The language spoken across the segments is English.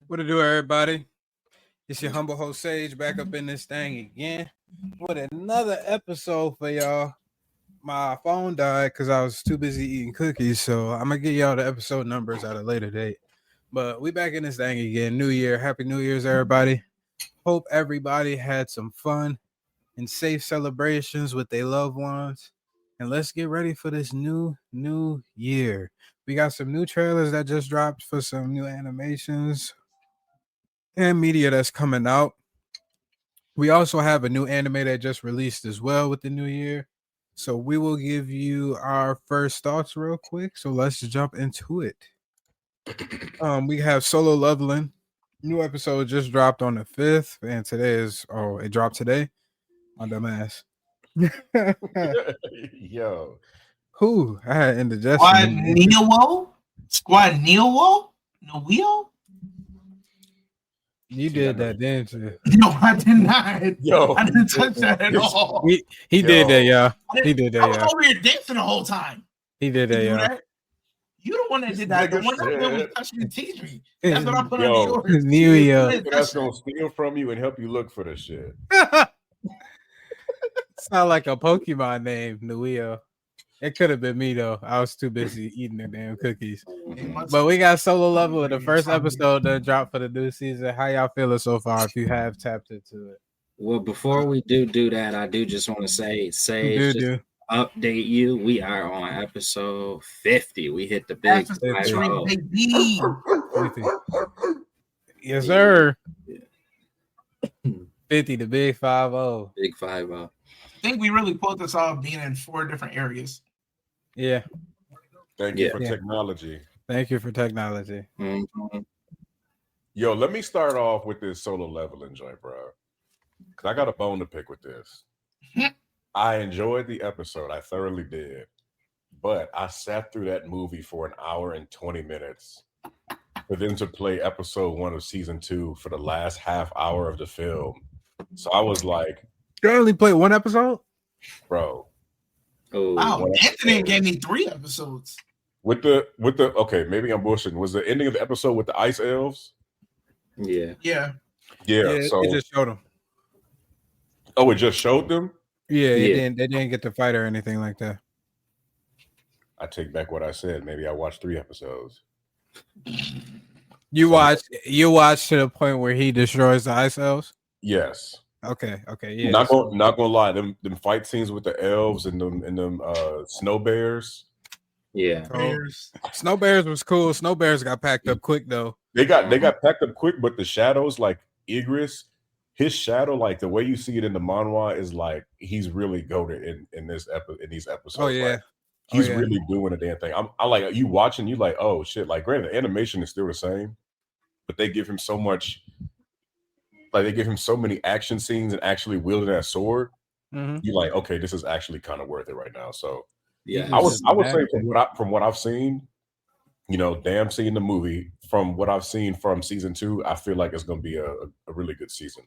What to do, everybody? It's your humble host Sage back up in this thing again with another episode for y'all. My phone died because I was too busy eating cookies, so I'm gonna get y'all the episode numbers at a later date. But we back in this thing again. New Year, Happy New Year's, everybody. Hope everybody had some fun and safe celebrations with their loved ones. And let's get ready for this new year. We got some new trailers that just dropped for some new animations and media that's coming out. We also have a new anime that just released as well with the new year. So we will give you our first thoughts real quick. So let's jump into it. We have Solo Leveling. New episode just dropped on the 5th, and it dropped today. My dumb ass. Yo. Who? I had indigestion. Squad Neo? No? You did that, didn't you? No, I did not. Yo. I didn't touch that at all. He did that, y'all. He did that, I was y'all. over here dancing the whole time. He did that, y'all. You the one that did that. The one that really touched me and teased me. That's what I put Yo. on yours. Nero. That's gonna steal from you and help you look for this shit. Sound like a Pokemon name, Nuio. It could have been me though. I was too busy eating the damn cookies. But we got Solo Level with the first episode that dropped for the new season. How y'all feeling so far? If you have tapped into it. Well, before we do that, I do just want to say, update you. We are on episode 50. We hit the big 50. Yes, sir. 50, the big 5-0. Big 5-0. I think we really pulled this off being in 4 different areas. Yeah. Thank you for technology. Thank you for technology. Mm-hmm. Yo, let me start off with this Solo Leveling joint, bro. Because I got a bone to pick with this. I enjoyed the episode. I thoroughly did. But I sat through that movie for an hour and 20 minutes for them to play episode 1 of season 2 for the last half hour of the film. So I was like, you only played 1 episode? Bro. Oh, wow, Anthony gave me 3 episodes. With the okay, maybe I'm bullshitting. Was the ending of the episode with the ice elves? Yeah. So it just showed them. Oh, it just showed them? Yeah. They didn't get to fight or anything like that. I take back what I said. Maybe I watched 3 episodes. You watched to the point where he destroys the ice elves? Yes. Okay, yeah. Not gonna lie, them fight scenes with the elves and them snow bears. Yeah. Snow bears was cool. Snow bears got packed up quick though. They got packed up quick, but the shadows, like Igris, his shadow, like the way you see it in the manhwa, is like he's really goated in these episodes. Oh yeah. Like, he's really doing a damn thing. I like you watching, you like, oh shit. Like, granted, the animation is still the same, but they give him so much. Like, they give him so many action scenes and actually wielding that sword. Mm-hmm. You're like, okay, this is actually kind of worth it right now. So yeah, I would say from what I've seen, damn, seeing the movie, from what I've seen from season 2, I feel like it's going to be a really good season.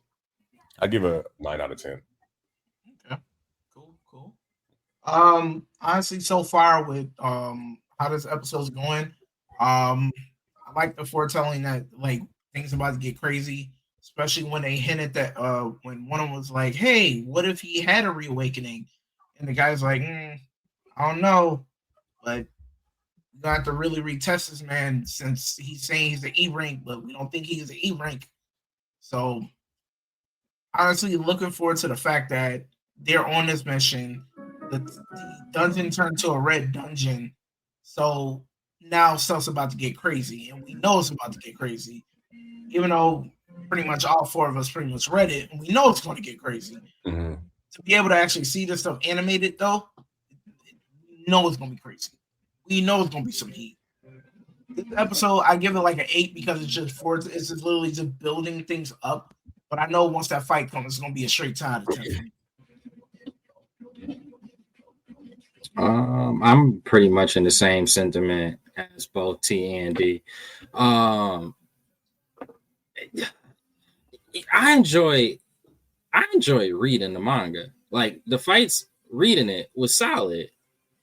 I give a 9 out of 10. Okay, cool. Honestly, so far with how this episode's going, I like the foretelling that like things about to get crazy. Especially when they hinted that when one of them was like, hey, what if he had a reawakening? And the guy's like, I don't know, but you have to really retest this man since he's saying he's an E rank, but we don't think he's an E rank. So honestly, looking forward to the fact that they're on this mission. The dungeon turned to a red dungeon. So now stuff's about to get crazy, and we know it's about to get crazy. Even though pretty much all 4 of us pretty much read it, and we know it's going to get crazy. Mm-hmm. To be able to actually see this stuff animated, though, we know it's going to be crazy. We know it's going to be some heat. This episode, I give it like an 8 because it's just literally just building things up. But I know once that fight comes, it's going to be a straight 10 out of 10. I'm pretty much in the same sentiment as both T and D. I enjoy reading the manga. Like, the fights, reading it was solid,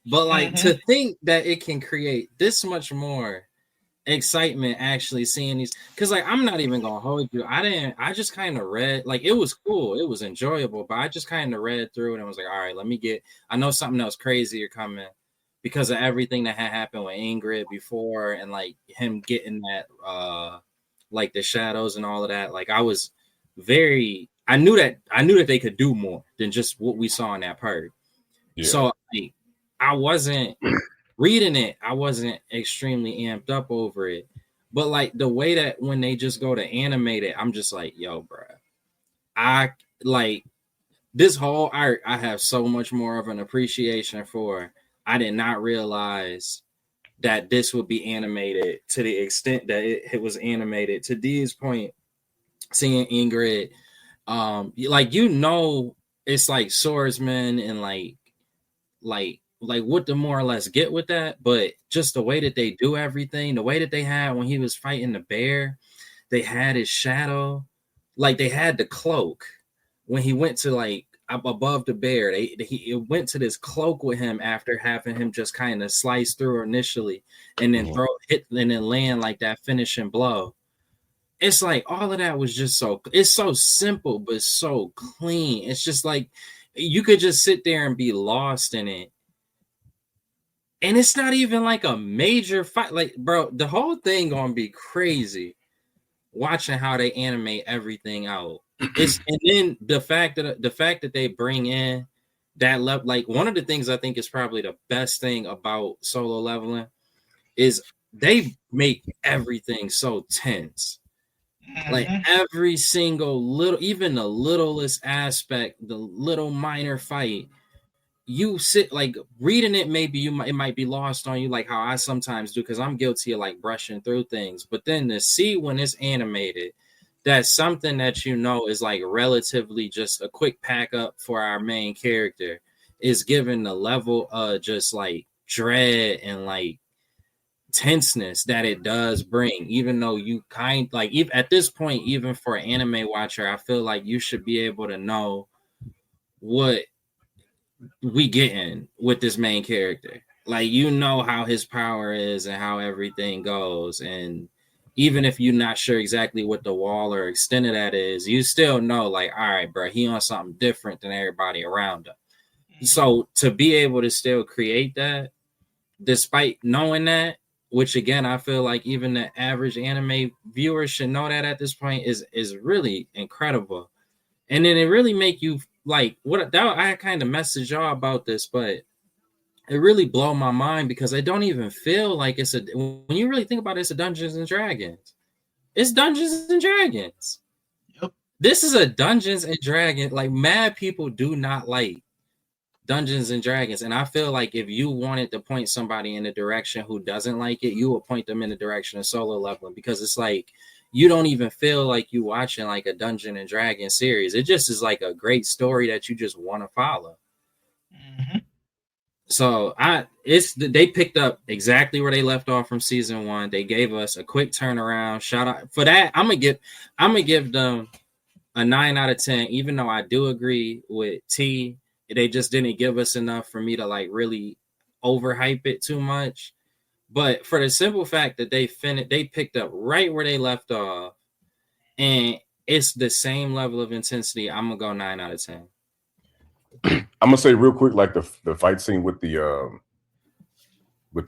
but like to think that it can create this much more excitement actually seeing these, because like I'm not even gonna hold you. I just kind of read, like it was cool, it was enjoyable, but I just kind of read through it and was like, all right, I know something else crazier coming because of everything that had happened with Ingrid before and like him getting that like the shadows and all of that. Like I knew that they could do more than just what we saw in that part. Yeah. So like, I wasn't reading it, I wasn't extremely amped up over it. But like the way that when they just go to animate it, I'm just like, yo, bro, I like this whole art. I have so much more of an appreciation for. I did not realize that this would be animated to the extent that it was animated. To Dee's point, seeing Ingrid, like it's like swordsman and like what to more or less get with that, but just the way that they do everything, the way that they had when he was fighting the bear, they had his shadow, like they had the cloak when he went to like up above the bear. He went to this cloak with him after having him just kind of slice through initially, and then hit and then land like that finishing blow. It's like all of that was just it's so simple but so clean. It's just like you could just sit there and be lost in it. And it's not even like a major fight. Like, bro, the whole thing gonna be crazy watching how they animate everything out. And then the fact that they bring in that level, like one of the things I think is probably the best thing about Solo Leveling is they make everything so tense. Like every single little, even the littlest aspect, the little minor fight, you sit like reading it, maybe it might be lost on you, like how I sometimes do, because I'm guilty of like brushing through things. But then to see when it's animated, that's something that is like relatively just a quick pack up for our main character is given the level of just like dread and like tenseness that it does bring, even though you even at this point, even for an anime watcher, I feel like you should be able to know what we getting with this main character. Like, how his power is and how everything goes. And even if you're not sure exactly what the wall or extent of that is, you still know, like, all right, bro, he on something different than everybody around him. So to be able to still create that, despite knowing that, which again, I feel like even the average anime viewer should know that at this point, is really incredible. And then it really make you like I kind of messaged y'all about this, but it really blow my mind because I don't even feel like when you really think about it, it's a Dungeons and Dragons. It's Dungeons and Dragons. Yep. This is a Dungeons and Dragons. Like, mad people do not like Dungeons and Dragons, and I feel like if you wanted to point somebody in a direction who doesn't like it, you would point them in the direction of Solo Leveling, because it's like you don't even feel like you watching like a Dungeon and Dragon series. It just is like a great story that you just want to follow. Mm-hmm. So they picked up exactly where they left off from season 1. They gave us a quick turnaround. Shout out for that. I'm gonna give them a 9 out of 10, even though I do agree with T. They just didn't give us enough for me to like really overhype it too much. But for the simple fact that they picked up right where they left off, and it's the same level of intensity, I'm gonna go 9 out of 10. I'm gonna say real quick, like the fight scene with the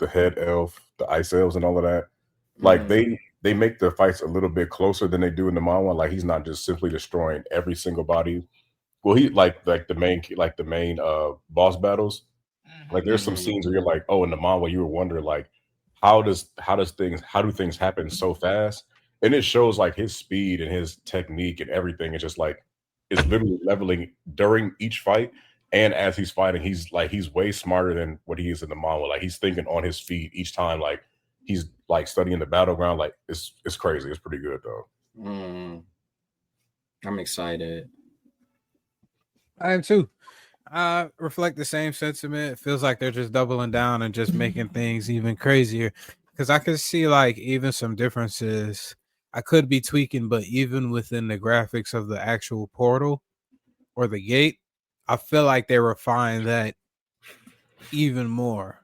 head elf, the ice elves, and all of that. Like they make the fights a little bit closer than they do in the manga. Like, he's not just simply destroying every single body. Well, he like the main boss battles. Like, there's some scenes where you're like, oh, in the manga you were wondering like, how do things happen so fast? And it shows like his speed and his technique and everything. It's just like it's literally leveling during each fight, and as he's fighting, he's way smarter than what he is in the manga. Like, he's thinking on his feet each time. Like, he's like studying the battleground. Like, it's crazy. It's pretty good though. I'm excited. I am too. I reflect the same sentiment. It feels like they're just doubling down and just making things even crazier. Because I could see like even some differences. I could be tweaking, but even within the graphics of the actual portal or the gate, I feel like they refined that even more.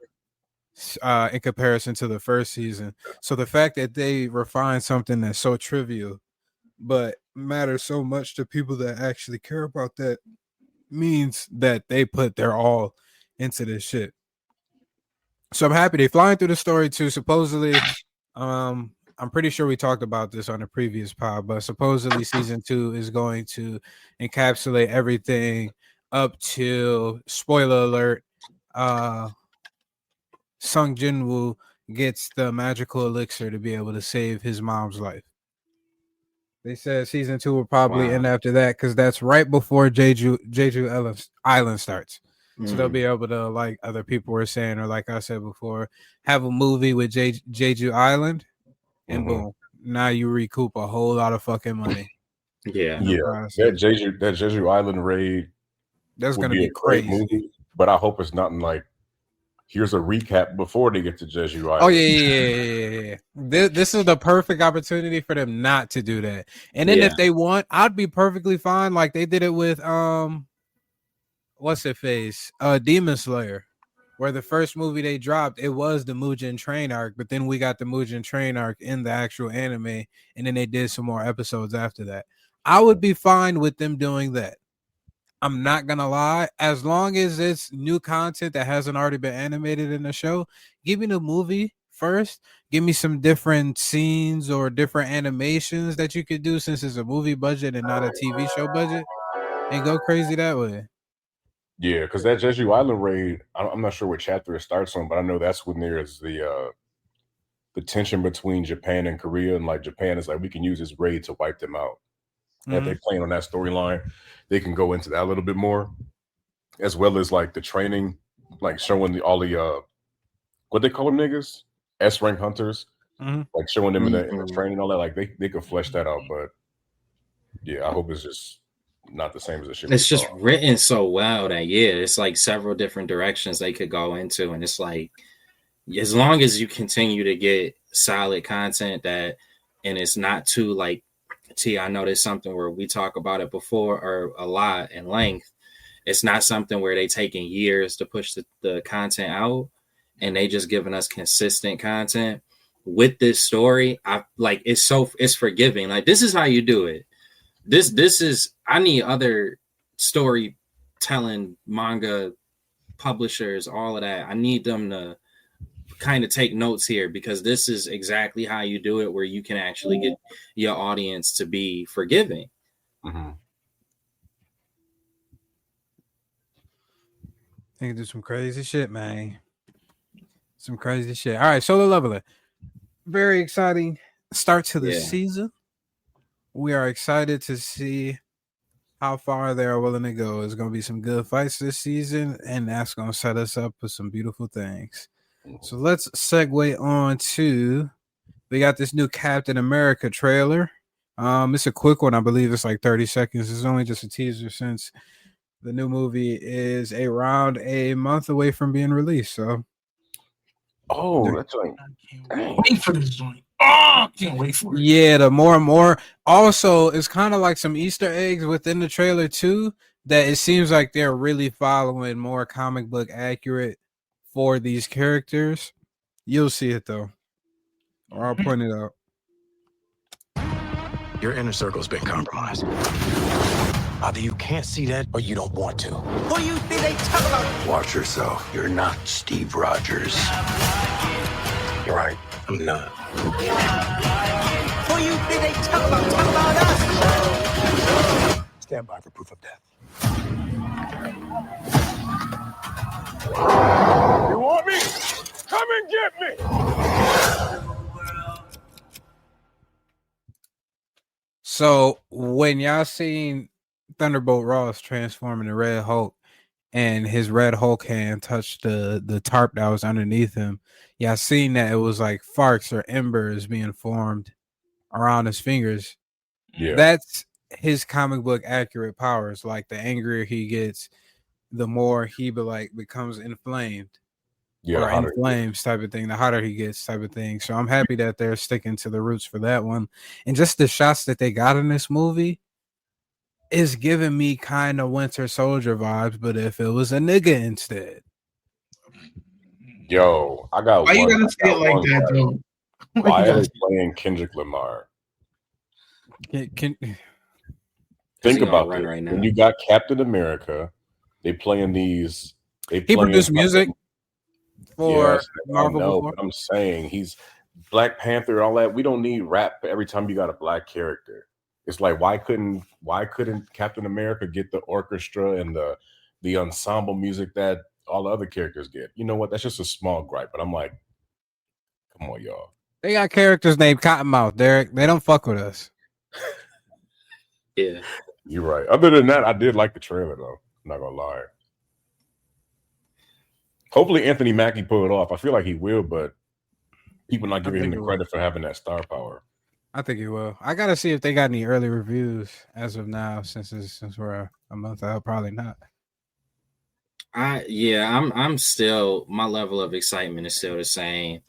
in comparison to the first season. So the fact that they refine something that's so trivial but matters so much to people that actually care about that means that they put their all into this shit. So I'm happy they're flying through the story too. Supposedly, I'm pretty sure we talked about this on the previous pod, but supposedly season 2 is going to encapsulate everything up to, spoiler alert, Sung Jinwoo gets the magical elixir to be able to save his mom's life. They said season 2 will probably end after that because that's right before Jeju Island starts. So they'll be able to, like other people were saying, or like I said before, have a movie with Jeju Island, and boom, now you recoup a whole lot of fucking money. Yeah. That Jeju Island raid, that's gonna be be a great crazy. movie, but I hope it's nothing like, here's a recap before they get to Jeju Island. Oh yeah. This is the perfect opportunity for them not to do that. And then if they want, I'd be perfectly fine. Like they did it with what's it face? Demon Slayer, where the first movie they dropped, it was the Mugen Train arc, but then we got the Mugen Train arc in the actual anime, and then they did some more episodes after that. I would be fine with them doing that. I'm not gonna lie, as long as it's new content that hasn't already been animated in the show, give me the movie first. Give me some different scenes or different animations that you could do since it's a movie budget and not a TV show budget, and go crazy that way. Yeah, because that Jeju Island raid, I'm not sure what chapter it starts on, but I know that's when there's the tension between Japan and Korea, and like Japan is like, we can use this raid to wipe them out. If they playing on that storyline, they can go into that a little bit more, as well as like the training, like showing all the what they call them niggas, S rank hunters, like showing them in the training, all that. Like they could flesh that out, but yeah, I hope it's just not the same as the shit. It's just written so well that it's like several different directions they could go into, and it's like, as long as you continue to get solid content and it's not too like, I know there's something where we talk about it before or a lot in length. It's not something where they taking years to push the content out, and they just giving us consistent content. With this story, I like it's forgiving. Like, this is how you do it. This is, I need other storytelling manga publishers, all of that. I need them to kind of take notes here, because this is exactly how you do it, where you can actually get your audience to be forgiving. They can do some crazy shit, man. Some crazy shit. All right, Solo Leveler. Very exciting start to the season. We are excited to see how far they are willing to go. It's going to be some good fights this season, and that's going to set us up for some beautiful things. So let's segue on to, we got this new Captain America trailer. It's a quick one. I believe it's like 30 seconds. It's only just a teaser since the new movie is around a month away from being released. So, that's like, I can't wait for this joint. I can't wait for it. Yeah, the more and more. Also, it's kind of like some Easter eggs within the trailer too, that it seems like they're really following more comic book accurate for these characters. You'll see it though, or I'll point it out. Your inner circle's been compromised. Either you can't see that or you don't want to. Who you think they talk about? Watch yourself. You're not Steve Rogers. You're right. I'm not. Who you think they talk about? Talk about us. Stand by for proof of death. You want me? Come and get me. So when y'all seen Thunderbolt Ross transform into Red Hulk, and his Red Hulk hand touched the tarp that was underneath him, y'all seen that it was like sparks or embers being formed around his fingers. Yeah, that's his comic book accurate powers. Like, the angrier he gets, the more he becomes inflamed. Or in flames type of thing, the hotter he gets type of thing. So I'm happy that they're sticking to the roots for that one. And just the shots that they got in this movie is giving me kind of Winter Soldier vibes, but if it was a nigga instead. Yo, I got Why you one. gotta say it like that, though? Why are they playing Kendrick Lamar? Think he on a about run this. right now. When you got Captain America, they playing these. They He playing produced music for Yes, I Marvel know, before. but I'm saying he's Black Panther, all that. We don't need rap every time you got a black character. It's like why couldn't Captain America get the orchestra and the ensemble music that all the other characters get? You know what? That's just a small gripe, but I'm like, come on, y'all. They got characters named Cottonmouth, Derek. They don't fuck with us. Yeah. You're right. Other than that, I did like the trailer though. I'm not gonna lie. Hopefully Anthony Mackie pull it off. I feel like he will, but people not giving him the credit for having that star power. I think he will. I gotta see if they got any early reviews as of now, since we're a month out. Probably not. I'm still, my level of excitement is still the same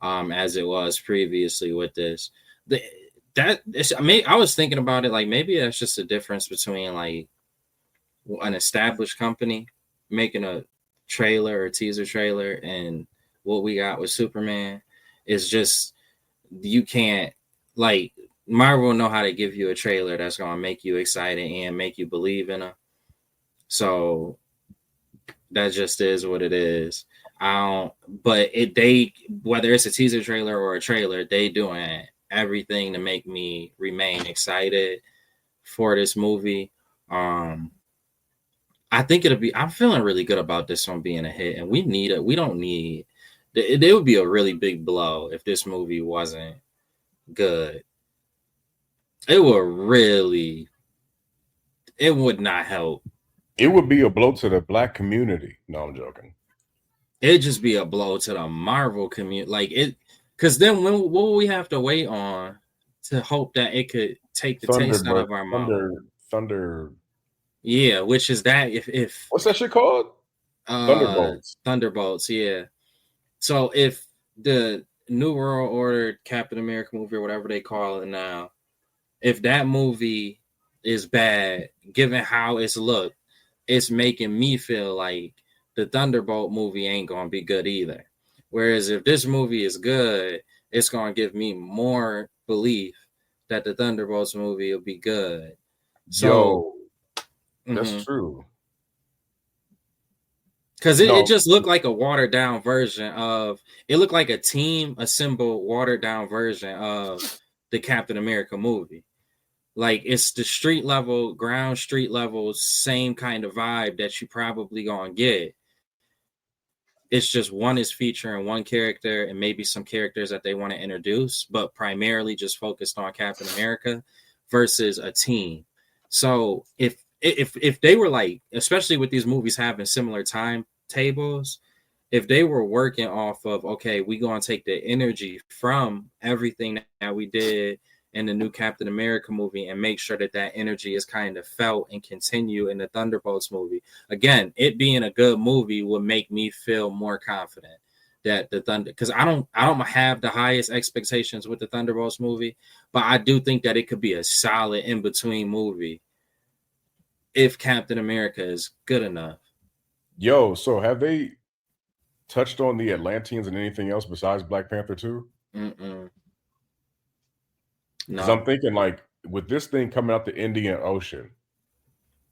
as it was previously with this. I was thinking about it, like maybe that's just a difference between like an established company making a trailer or teaser trailer and what we got with Superman is just, you can't, like, Marvel know how to give you a trailer that's gonna make you excited and make you believe in them. So that just is what it is. But whether it's a teaser trailer or a trailer, they doing everything to make me remain excited for this movie. I think I'm feeling really good about this one being a hit, and it would be a really big blow if this movie wasn't good. It would not help. It would be a blow to the black community. No, I'm joking. It'd just be a blow to the Marvel community. Like it, because then what will we have to wait on to hope that it could take the taste out of our mouth? Thunder. Yeah, which is that if what's that shit called? Thunderbolts. Thunderbolts, yeah. So if the New World Order Captain America movie or whatever they call it now, if that movie is bad, given how it's looked, it's making me feel like the Thunderbolt movie ain't gonna be good either. Whereas if this movie is good, it's gonna give me more belief that the Thunderbolts movie will be good. So that's true. Because it just looked like a watered down version of, it looked like a team assembled watered down version of the Captain America movie. Like it's the ground street level, same kind of vibe that you probably gonna get. It's just one is featuring one character and maybe some characters that they want to introduce, but primarily just focused on Captain America versus a team. So if they were like, especially with these movies having similar timetables, if they were working off of, okay, we gonna take the energy from everything that we did in the new Captain America movie and make sure that energy is kind of felt and continue in the Thunderbolts movie. Again, it being a good movie would make me feel more confident that because I don't have the highest expectations with the Thunderbolts movie, but I do think that it could be a solid in between movie if Captain America is good enough. Yo, so have they touched on the Atlanteans and anything else besides Black Panther 2? Because I'm thinking, like, with this thing coming out the Indian Ocean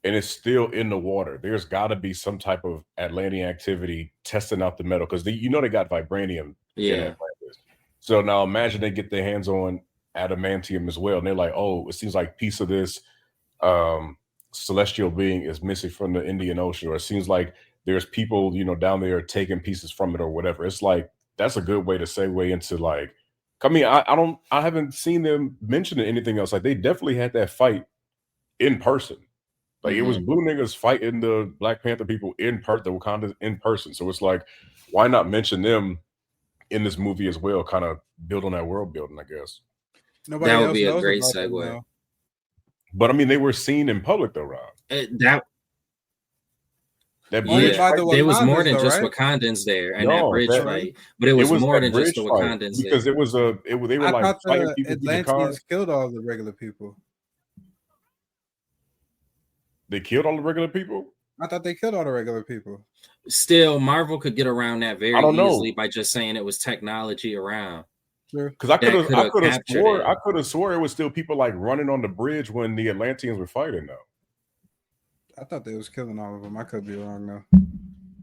and it's still in the water, there's got to be some type of Atlantean activity testing out the metal because they got vibranium in Atlantis. So now imagine they get their hands on adamantium as well, and they're like, oh, it seems like piece of this celestial being is missing from the Indian Ocean, or it seems like there's people, down there taking pieces from it or whatever. It's like that's a good way to segue into like. I mean, I haven't seen them mention anything else. Like they definitely had that fight in person. Like it was blue niggas fighting the Black Panther people in part, the Wakanda in person. So it's like, why not mention them in this movie as well? Kind of build on that world building, I guess. Nobody that would else be a knows great about segue. them, but I mean, they were seen in public though, Rob. There was more than just Wakandans there and that bridge fight, but it was more than just the Wakandans because there. They were like fighting people through the car. Atlanteans killed all the regular people. They killed all the regular people? I thought they killed all the regular people. Still, Marvel could get around that very I don't know. easily by just saying it was technology around. Sure. Because I That could have captured swore it. it was still people like running on the bridge when the Atlanteans were fighting though. I thought they was killing all of them. I could be wrong though.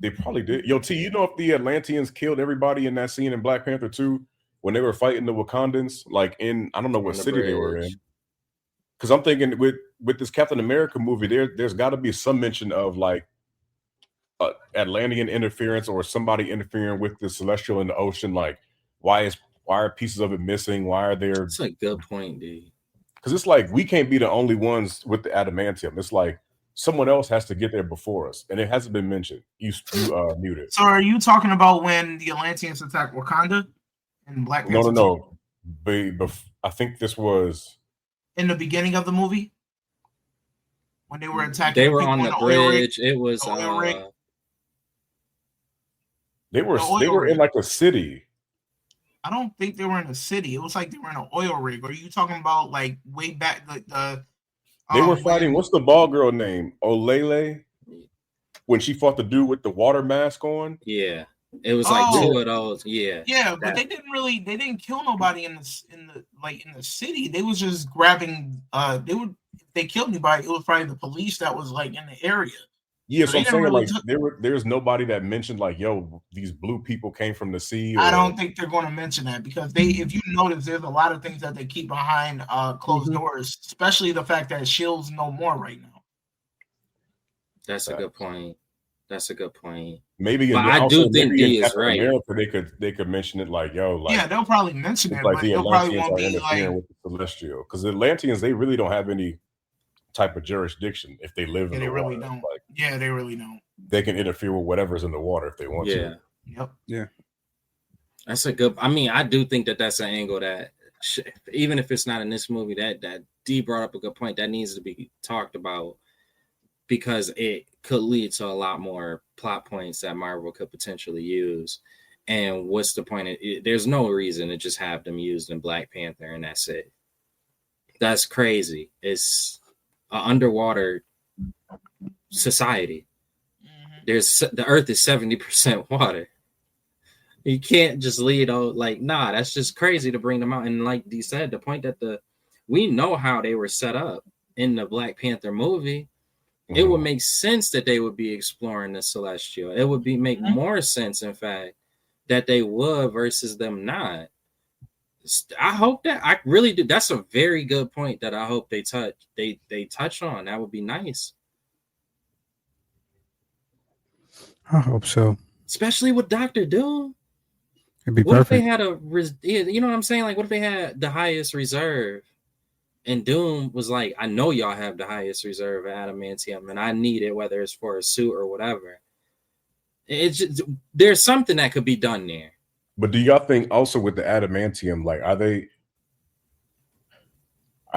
They probably did. Yo, T, you know if the Atlanteans killed everybody in that scene in Black Panther 2 when they were fighting the Wakandans, like in I don't know what On the city they were in. bridge. Because I'm thinking with this Captain America movie, there's got to be some mention of like Atlantean interference or somebody interfering with the celestial in the ocean. Like, why are pieces of it missing? Why are there? That's a good point, dude. Because it's like we can't be the only ones with the adamantium. It's like someone else has to get there before us, and it hasn't been mentioned. You muted. So are you talking about when the Atlanteans attacked Wakanda in Black Panther? No. I think this was in the beginning of the movie when they were attacking. They were on the bridge. It was they were in like a city. I don't think they were in a city. It was like they were in an oil rig. Or are you talking about like way back like they were fighting? What's the ball girl name? Olele. When she fought the dude with the water mask on. Yeah, it was like two of those. Yeah, but they didn't kill nobody in the city. They was just grabbing. If they killed anybody, it was probably the police that was like in the area. Yeah, so I'm saying like there's nobody that mentioned like, yo, these blue people came from the sea. I don't think they're going to mention that because if you notice, there's a lot of things that they keep behind closed doors, especially the fact that Shield's no more right now. That's a good point. Maybe, but I do think D is right. America, they could mention it like, yo, like yeah, they'll probably mention it, like but the they'll probably Atlanteans won't are be interfering like with the celestial because the Atlanteans they really don't have any type of jurisdiction if they live in the really water. don't. Like, yeah, they really don't. They can interfere with whatever's in the water if they want to. Yep. Yeah. That's a good. I mean, I do think that's an angle that even if it's not in this movie, that D brought up a good point that needs to be talked about because it could lead to a lot more plot points that Marvel could potentially use. And what's the point? There's no reason to just have them used in Black Panther and that's it. That's crazy. It's an underwater society. The Earth is 70% water. You can't just lead that's just crazy to bring them out. And like Dee said, the point that we know how they were set up in the Black Panther movie. It would make sense that they would be exploring the celestial. It would make more sense, in fact, that they would versus them not. I hope that I really do. That's a very good point that I hope they touch on. That would be nice. I hope so. Especially with Dr. Doom. It'd be what perfect. if they had you know what I'm saying? Like, what if they had the highest reserve? And Doom was like, I know y'all have the highest reserve of adamantium, and I need it, whether it's for a suit or whatever. It's just, there's something that could be done there. But do y'all think also with the adamantium, like, are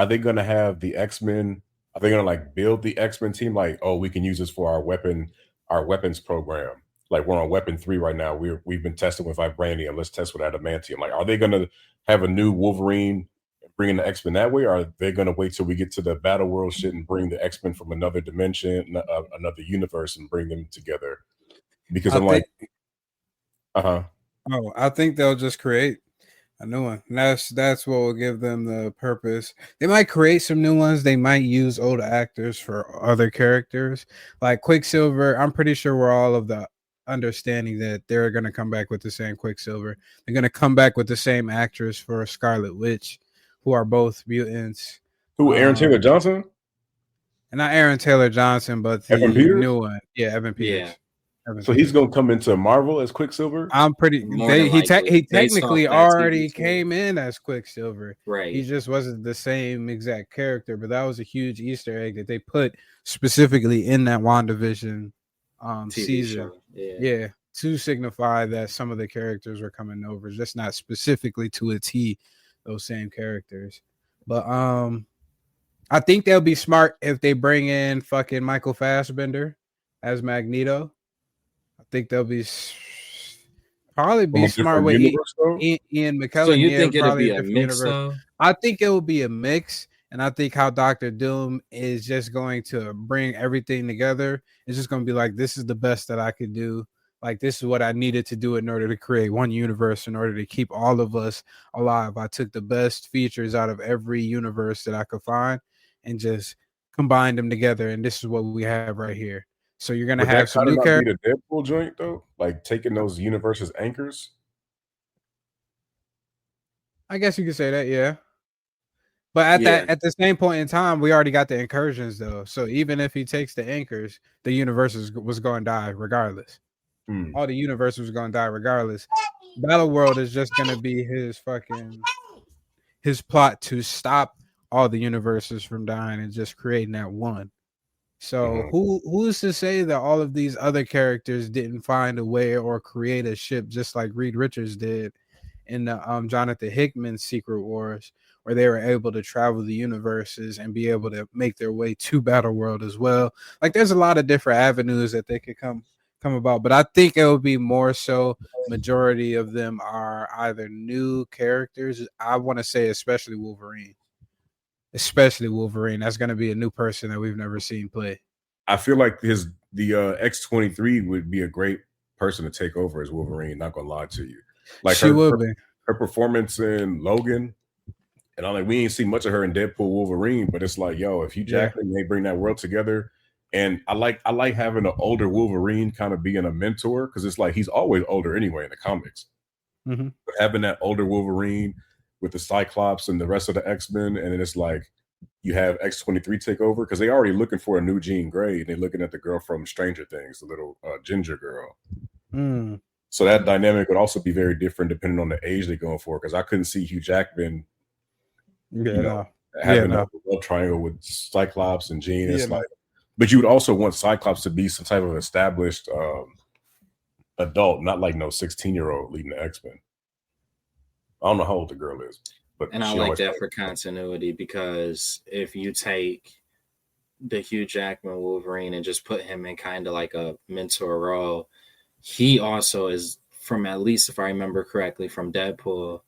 they gonna have the X-Men? Are they gonna like build the X-Men team? Like, oh, we can use this for our weapons program. Like we're on weapon 3 right now. We've been testing with vibranium. Let's test with adamantium. Like, are they gonna have a new Wolverine? Bringing the X-Men that way, or are they going to wait till we get to the Battle World shit and bring the X-Men from another dimension, another universe, and bring them together? Because I think they'll just create a new one. And that's what will give them the purpose. They might create some new ones. They might use old actors for other characters, like Quicksilver. I'm pretty sure we're all of the understanding that they're going to come back with the same Quicksilver. They're going to come back with the same actress for Scarlet Witch. Who are both mutants? Who? Aaron Taylor Johnson? And not Aaron Taylor Johnson, but the new one. Yeah, Evan Peters. Yeah. So he's gonna come into Marvel as Quicksilver. I'm pretty. He technically already came in as Quicksilver. Right. He just wasn't the same exact character, but that was a huge Easter egg that they put specifically in that WandaVision season. Yeah, to signify that some of the characters were coming over, just not specifically to a T. Those same characters, but I think they'll be smart if they bring in fucking Michael Fassbender as Magneto. I think they'll probably be smart with Ian McKellen. So you think it'll be a mix? I think it will be a mix, And I think how Doctor Doom is just going to bring everything together. It's just going to be like, this is the best that I could do. Like, this is what I needed to do in order to create one universe, in order to keep all of us alive. I took the best features out of every universe that I could find and just combined them together. And this is what we have right here. So you're going to Would have that some kind of new not be characters. the Deadpool joint though? Like taking those universes anchors? I guess you could say that, yeah. But at the same point in time, we already got the incursions though. So even if he takes the anchors, the universe was going to die regardless. All the universe was going to die regardless. Battle World is just going to be his plot to stop all the universes from dying and just creating that one. So who's to say that all of these other characters didn't find a way or create a ship just like Reed Richards did in the Jonathan Hickman Secret Wars, where they were able to travel the universes and be able to make their way to Battle World as well. Like there's a lot of different avenues that they could come about, but I think it would be more so majority of them are either new characters. I want to say especially Wolverine. That's going to be a new person that we've never seen play. I feel like the X-23 would be a great person to take over as Wolverine. Not gonna lie to you, like she would be. Her performance in Logan, and I'm like, we ain't seen much of her in Deadpool Wolverine, but it's like, yo, if Hugh Jackman may bring that world together, and I like having an older Wolverine kind of being a mentor because it's like he's always older anyway in the comics. Mm-hmm. But having that older Wolverine with the Cyclops and the rest of the X-Men, and then it's like you have X-23 take over because they're already looking for a new Jean Grey, and they're looking at the girl from Stranger Things, the little ginger girl. So that dynamic would also be very different depending on the age they're going for. Because I couldn't see Hugh Jackman, having a love triangle with Cyclops and Jean. It's like, but you would also want Cyclops to be some type of established adult, not like no 16-year-old leading the X-Men. I don't know how old the girl is, but I like that for continuity because if you take the Hugh Jackman Wolverine and just put him in kind of like a mentor role, he also is, from at least if I remember correctly from Deadpool,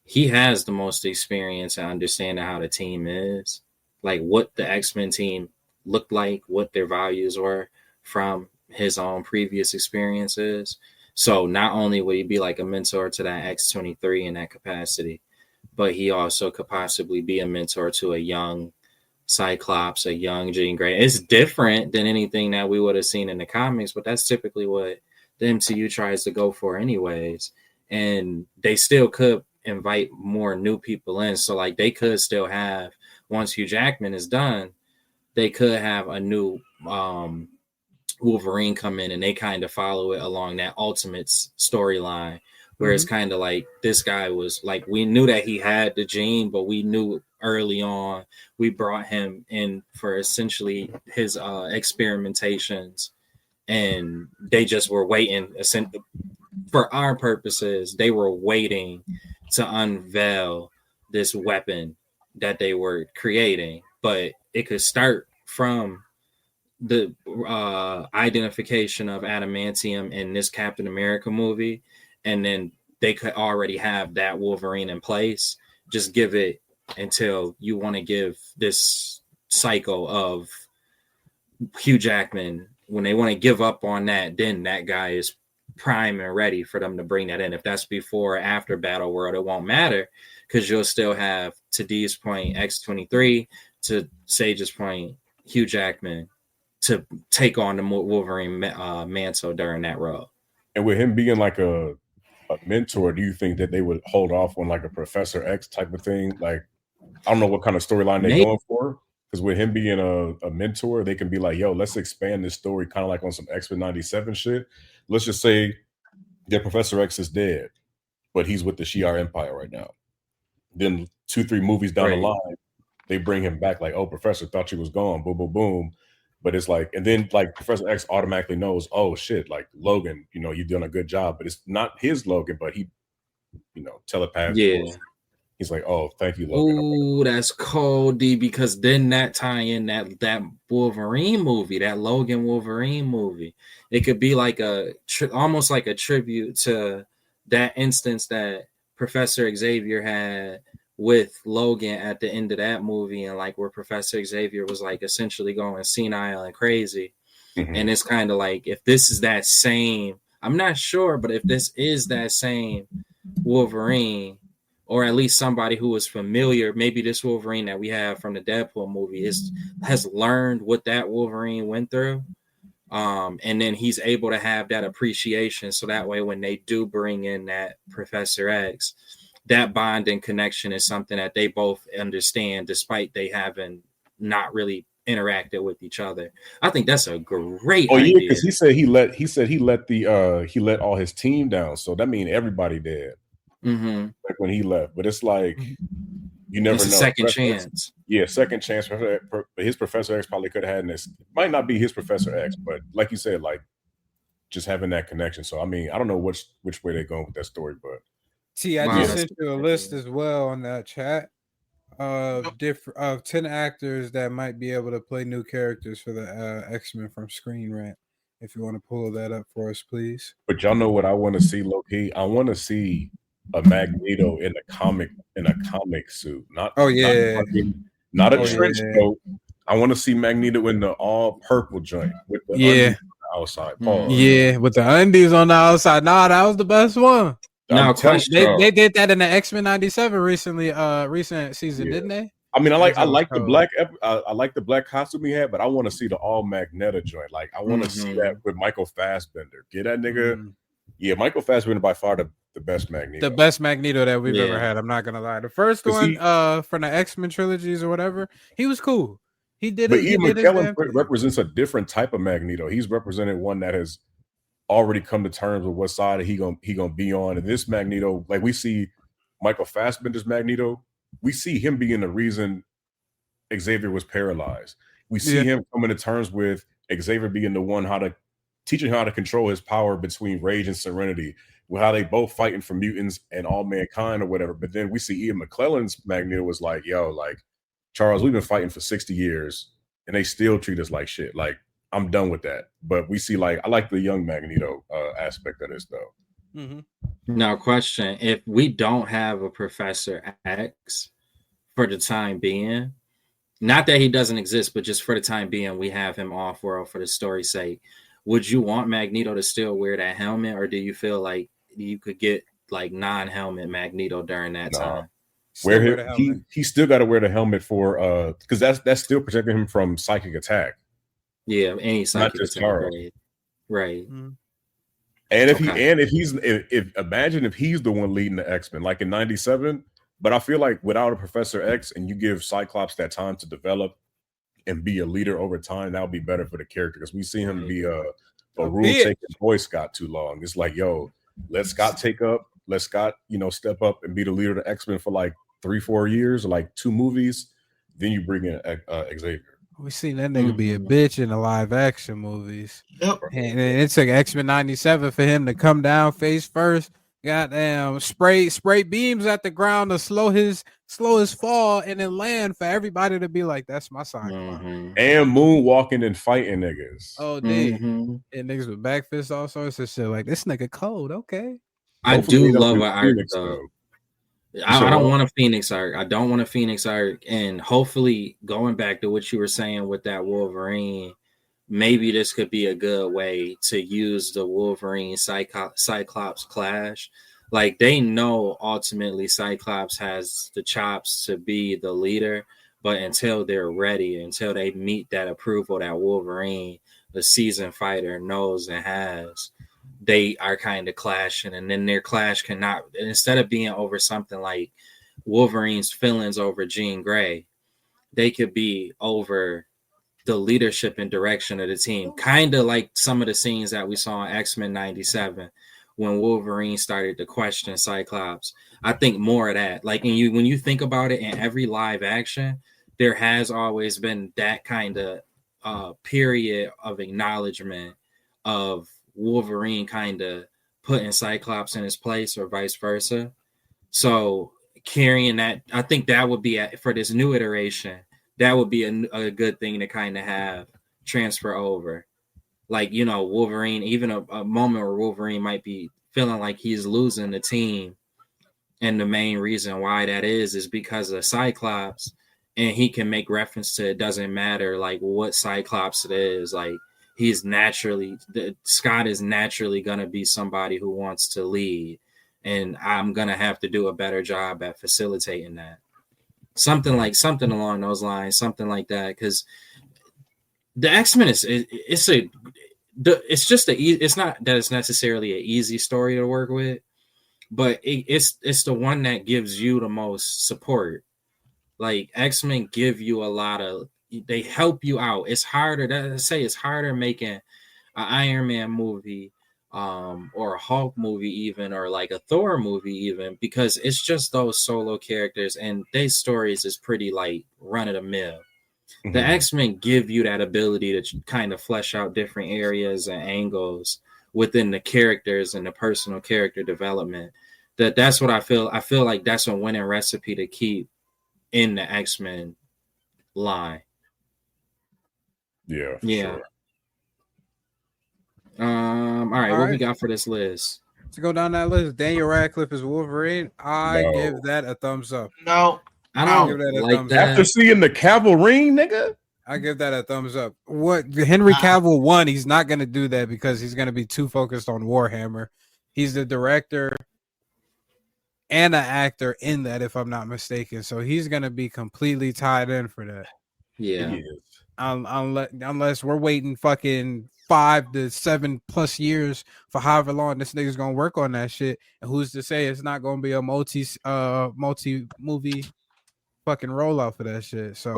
he has the most experience in understanding how the team is, like what the X-Men team looked like, what their values were from his own previous experiences. So not only would he be like a mentor to that X-23 in that capacity, but he also could possibly be a mentor to a young Cyclops, a young Jean Grey. It's different than anything that we would have seen in the comics, but that's typically what the MCU tries to go for anyways. And they still could invite more new people in. So like they could still have, once Hugh Jackman is done, they could have a new Wolverine come in and they kind of follow it along that Ultimates storyline where it's kind of like this guy was like, we knew that he had the gene, but we knew early on we brought him in for essentially his experimentations, and they just were waiting for our purposes. They were waiting to unveil this weapon that they were creating, but it could start from the identification of adamantium in this Captain America movie, and then they could already have that Wolverine in place. Just give it until you want to give this cycle of Hugh Jackman. When they want to give up on that, then that guy is prime and ready for them to bring that in. If that's before or after Battle World, it won't matter because you'll still have, to D's point, X-23, to Sage's point, Hugh Jackman to take on the Wolverine mantle during that role. And with him being like a mentor, do you think that they would hold off on like a Professor X type of thing? Like, I don't know what kind of storyline they're going for. Because with him being a mentor, they can be like, yo, let's expand this story kind of like on some X-Men 97 shit. Let's just say that Professor X is dead, but he's with the Shi'ar Empire right now. Then 2-3 movies down the line, they bring him back like, oh, Professor, thought you was gone. Boom, boom, boom. But it's like, and then like Professor X automatically knows, oh shit, like Logan, you've done a good job, but it's not his Logan, but he, telepaths. Yeah. He's like, oh, thank you, Logan. Ooh, that's cold, D, because then that tie in that Wolverine movie, that Logan Wolverine movie, it could be like almost like a tribute to that instance that Professor Xavier had with Logan at the end of that movie, and like where Professor Xavier was like essentially going senile and crazy. Mhm. And it's kind of like, if this is that same, I'm not sure, but if this is that same Wolverine, or at least somebody who is familiar, maybe this Wolverine that we have from the Deadpool movie has learned what that Wolverine went through. And then he's able to have that appreciation. So that way, when they do bring in that Professor X, that bond and connection is something that they both understand, despite they haven't not really interacted with each other. I think that's a great Oh yeah, idea. because he said he let all his team down. So that means everybody dead. Mm-hmm. Like when he left. But it's like you never It's a know. second Professor X- chance. yeah, second chance. His Professor X probably could have had this. Might not be his Professor X, but like you said, like just having that connection. So I mean, I don't know which way they're going with that story, but T, I Wow, just that's sent you a good. list as well on that chat of different of 10 actors that might be able to play new characters for the X-Men from Screen Rant. If you want to pull that up for us, please. but y'all know what I want to see, low key. I want to see a Magneto in a comic suit, Oh yeah, not a Oh, trench yeah. coat. I want to see Magneto in the all purple joint with the Yeah. undies on the outside. Pause. yeah, with the undies on the outside. Nah, that was the best one. Now, I'm telling question. y'all. They did that in the X-Men 97 recently, recent season, Yeah. didn't they? I mean, I That was like the cold. black I like the black costume he had, but I want to see the all Magneto joint. Like I want to see Mhm. that with Michael Fassbender. Get that nigga. Mhm. Yeah, Michael Fassbender by far the best Magneto. The best Magneto that we've Yeah. ever had. I'm not gonna lie. The first 'Cause one, he- from the X-Men trilogies or whatever, he was cool. He did But it. He Ian did his McKellen damn thing. represents a different type of Magneto. He's represented one that has already come to terms with what side he gonna be on. And this Magneto, like we see Michael Fassbender's Magneto, we see him being the reason Xavier was paralyzed. We see Yeah. him coming to terms with Xavier being the one teaching how to control his power between rage and serenity, with how they both fighting for mutants and all mankind or whatever. But then we see Ian McKellen's Magneto was like, yo, like Charles, we've been fighting for 60 years and they still treat us like shit. Like I'm done with that. But we see I like the young Magneto aspect of this though. Mm-hmm. Now, question: if we don't have a Professor X for the time being, not that he doesn't exist, but just for the time being, we have him off world for the story's sake. Would you want Magneto to still wear that helmet, or do you feel like you could get like non-helmet Magneto during that time? Still wear the helmet. He still got to wear the helmet for because that's still protecting him from psychic attack. Yeah, any psychic just attack, Charles. right? Mhm. And if Okay. if imagine if he's the one leading the X-Men, like in '97. But I feel like without a Professor X and you give Cyclops that time to develop and be a leader over time, that would be better for the character because we see him be a rule-taking Boy Scout too long. It's like, yo, let Scott step up and be the leader of the X-Men for like 3-4 years or like 2 movies. Then you bring in Xavier. We seen that nigga be a Mhm. bitch in the live action movies. Yep. And it took X-Men 97 for him to come down face first. Goddamn, spray beams at the ground to slow his fall and then land for everybody to be like, that's my Cyclops. Mhm. And moonwalking and fighting niggas. Oh, dude. Mhm. And niggas with back fists, all sorts of shit. Like, this nigga cold. Okay. I Both of them do ended up love in an arc Phoenix, though. said I don't what? want a Phoenix arc. I don't want a Phoenix arc. And hopefully, going back to what you were saying with that Wolverine, maybe this could be a good way to use the Wolverine Cyclops clash. Like, they know ultimately Cyclops has the chops to be the leader, but until they're ready, until they meet that approval that Wolverine, the seasoned fighter, knows and has, they are kind of clashing. And then their clash cannot, instead of being over something like Wolverine's feelings over Jean Grey, they could be over the leadership and direction of the team. Kind of like some of the scenes that we saw in X-Men 97 when Wolverine started to question Cyclops. I think more of that. Like, when you think about it, in every live action, there has always been that kind of period of acknowledgement of Wolverine kind of putting Cyclops in his place or vice versa. So carrying that, I think that would be for this new iteration, that would be a good thing to kind of have transfer over. Like, Wolverine, even a moment where Wolverine might be feeling like he's losing the team, And the main reason why that is because of Cyclops, and he can make reference to it doesn't matter like what Cyclops it is. Like Scott is naturally gonna be somebody who wants to lead, and I'm gonna have to do a better job at facilitating that. Something along those lines, something like that. Because the X-Men it's not that it's necessarily an easy story to work with, but it's the one that gives you the most support. Like X-Men give you they help you out. It's harder. It's harder making an Iron Man movie, or a Hulk movie even, or like a Thor movie even, because it's just those solo characters and their stories is pretty like run of the mill. The X-Men give you that ability to kind of flesh out different areas and angles within the characters and the personal character development. That's what I feel. I feel like that's a winning recipe to keep in the X-Men line. Yeah. Yeah. Sure. All right, what we got for this list? To go down that list, Daniel Radcliffe is Wolverine. I give that a thumbs up. No, I don't give that a like thumbs that. After seeing the Cavalry, nigga. I give that a thumbs up. What Henry Cavill won, he's not going to do that because he's going to be too focused on Warhammer. He's the director and an actor in that, if I'm not mistaken. So he's going to be completely tied in for that. Yeah. Unless we're waiting fucking 5 to 7+ years for however long this nigga's going to work on that shit. And who's to say it's not going to be a multi-movie fucking rollout for that shit. So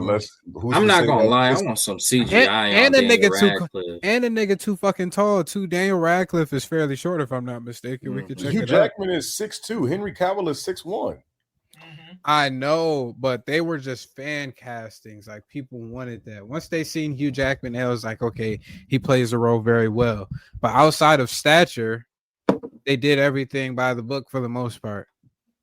I'm not gonna lie, I want some CGI and on a Daniel nigga Radcliffe. and a nigga too fucking tall too. Daniel Radcliffe is fairly short, if I'm not mistaken. We could check Hugh it Jackman is 6'2". Henry Cavill is 6'1". I know, but they were just fan castings. Like people wanted that. Once they seen Hugh Jackman, they was like, okay, he plays the role very well. But outside of stature, they did everything by the book for the most part.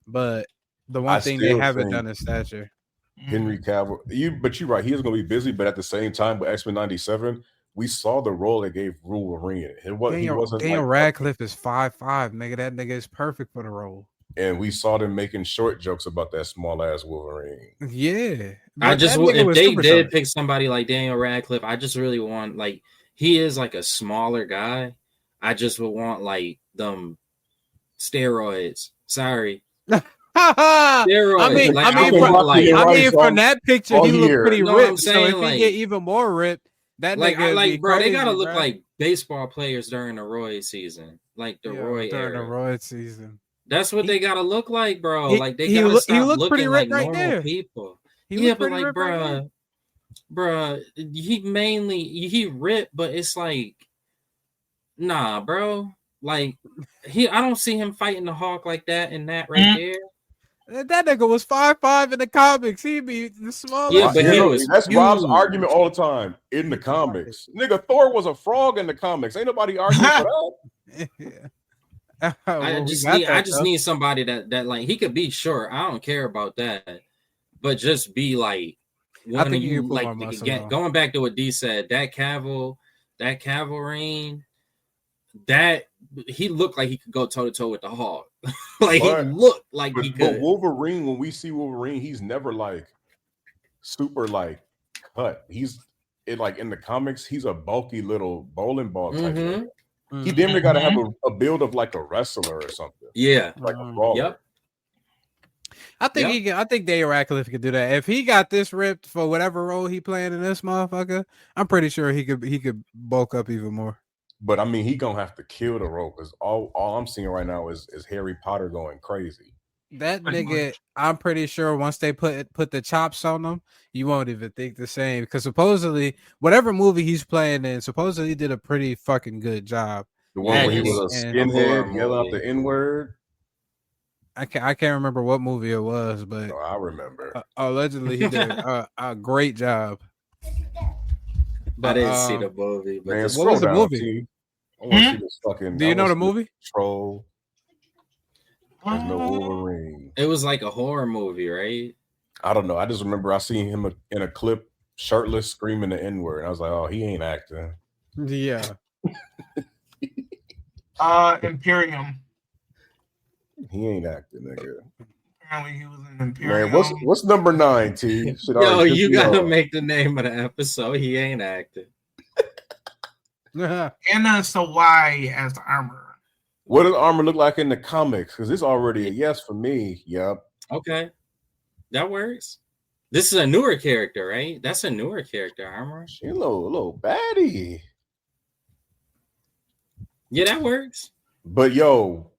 But the one thing they haven't done is stature. Henry Cavill, but you're right. He is going to be busy, but at the same time, with X-Men '97, we saw the role they gave Wolverine. Daniel Radcliffe is 5'5", nigga. That nigga is perfect for the role. And we saw them making short jokes about that small ass Wolverine. Yeah, if they did pick somebody like Daniel Radcliffe, I just really want he is like a smaller guy. I just would want like them steroids. Sorry. Steroids. I mean, from that picture, he looked pretty ripped. So if he get even more ripped, that nigga bro, they gotta look like baseball players during the Roy season, like the Roy era. During the Roy season. That's what they gotta look like, bro. Like they gotta stop looking like normal people. Yeah, but like, bruh, he ripped, but it's like, nah, bro. Like I don't see him fighting the Hawk like that and that right there. That nigga was 5'5" in the comics. He'd be the smallest. Yeah, but that's Rob's argument all the time in the comics. Nigga, Thor was a frog in the comics. Ain't nobody arguing for that. I just need somebody that like he could be short. I don't care about that, but just be like one of you like going back to what D said. That Wolverine, that he looked like he could go toe to toe with the Hawk. He looked like he could. But Wolverine, when we see Wolverine, he's never like super like cut. He's in the comics, he's a bulky little bowling ball type thing. He definitely got to have a build of like a wrestler or something. Yeah, like a brawler. Yep. I think Daniel Radcliffe could do that. If he got this ripped for whatever role he playing in this motherfucker, I'm pretty sure he could bulk up even more. But I mean, he gonna have to kill the role because all I'm seeing right now is Harry Potter going crazy. That nigga, I'm pretty sure once they put the chops on him, you won't even think the same. Because supposedly, whatever movie he's playing in, supposedly he did a pretty fucking good job. The one where he was a skinhead yelling out the N-word. I can't remember what movie it was, but I remember. Allegedly, he did a great job. But I didn't see the movie. But Man, what was the movie? I want to see this fucking. Do you know the movie? Troll. There's no Wolverine. It was like a horror movie, right? I don't know. I just remember I seen him in a clip, shirtless, screaming the N-word. And I was like, oh, he ain't acting. Yeah. Imperium. He ain't acting, nigga. Apparently, he was in Imperium. Man, what's number 9, T? Shit Yo, already you pissed me gotta off. make the name of the episode. He ain't acting. Anna Sawai as Armor. What does Armor look like in the comics? Because it's already a yes for me. Yep. Okay, that works. This is a newer character, right? That's a newer character, Armor. She a little baddie. Yeah, that works. But yo,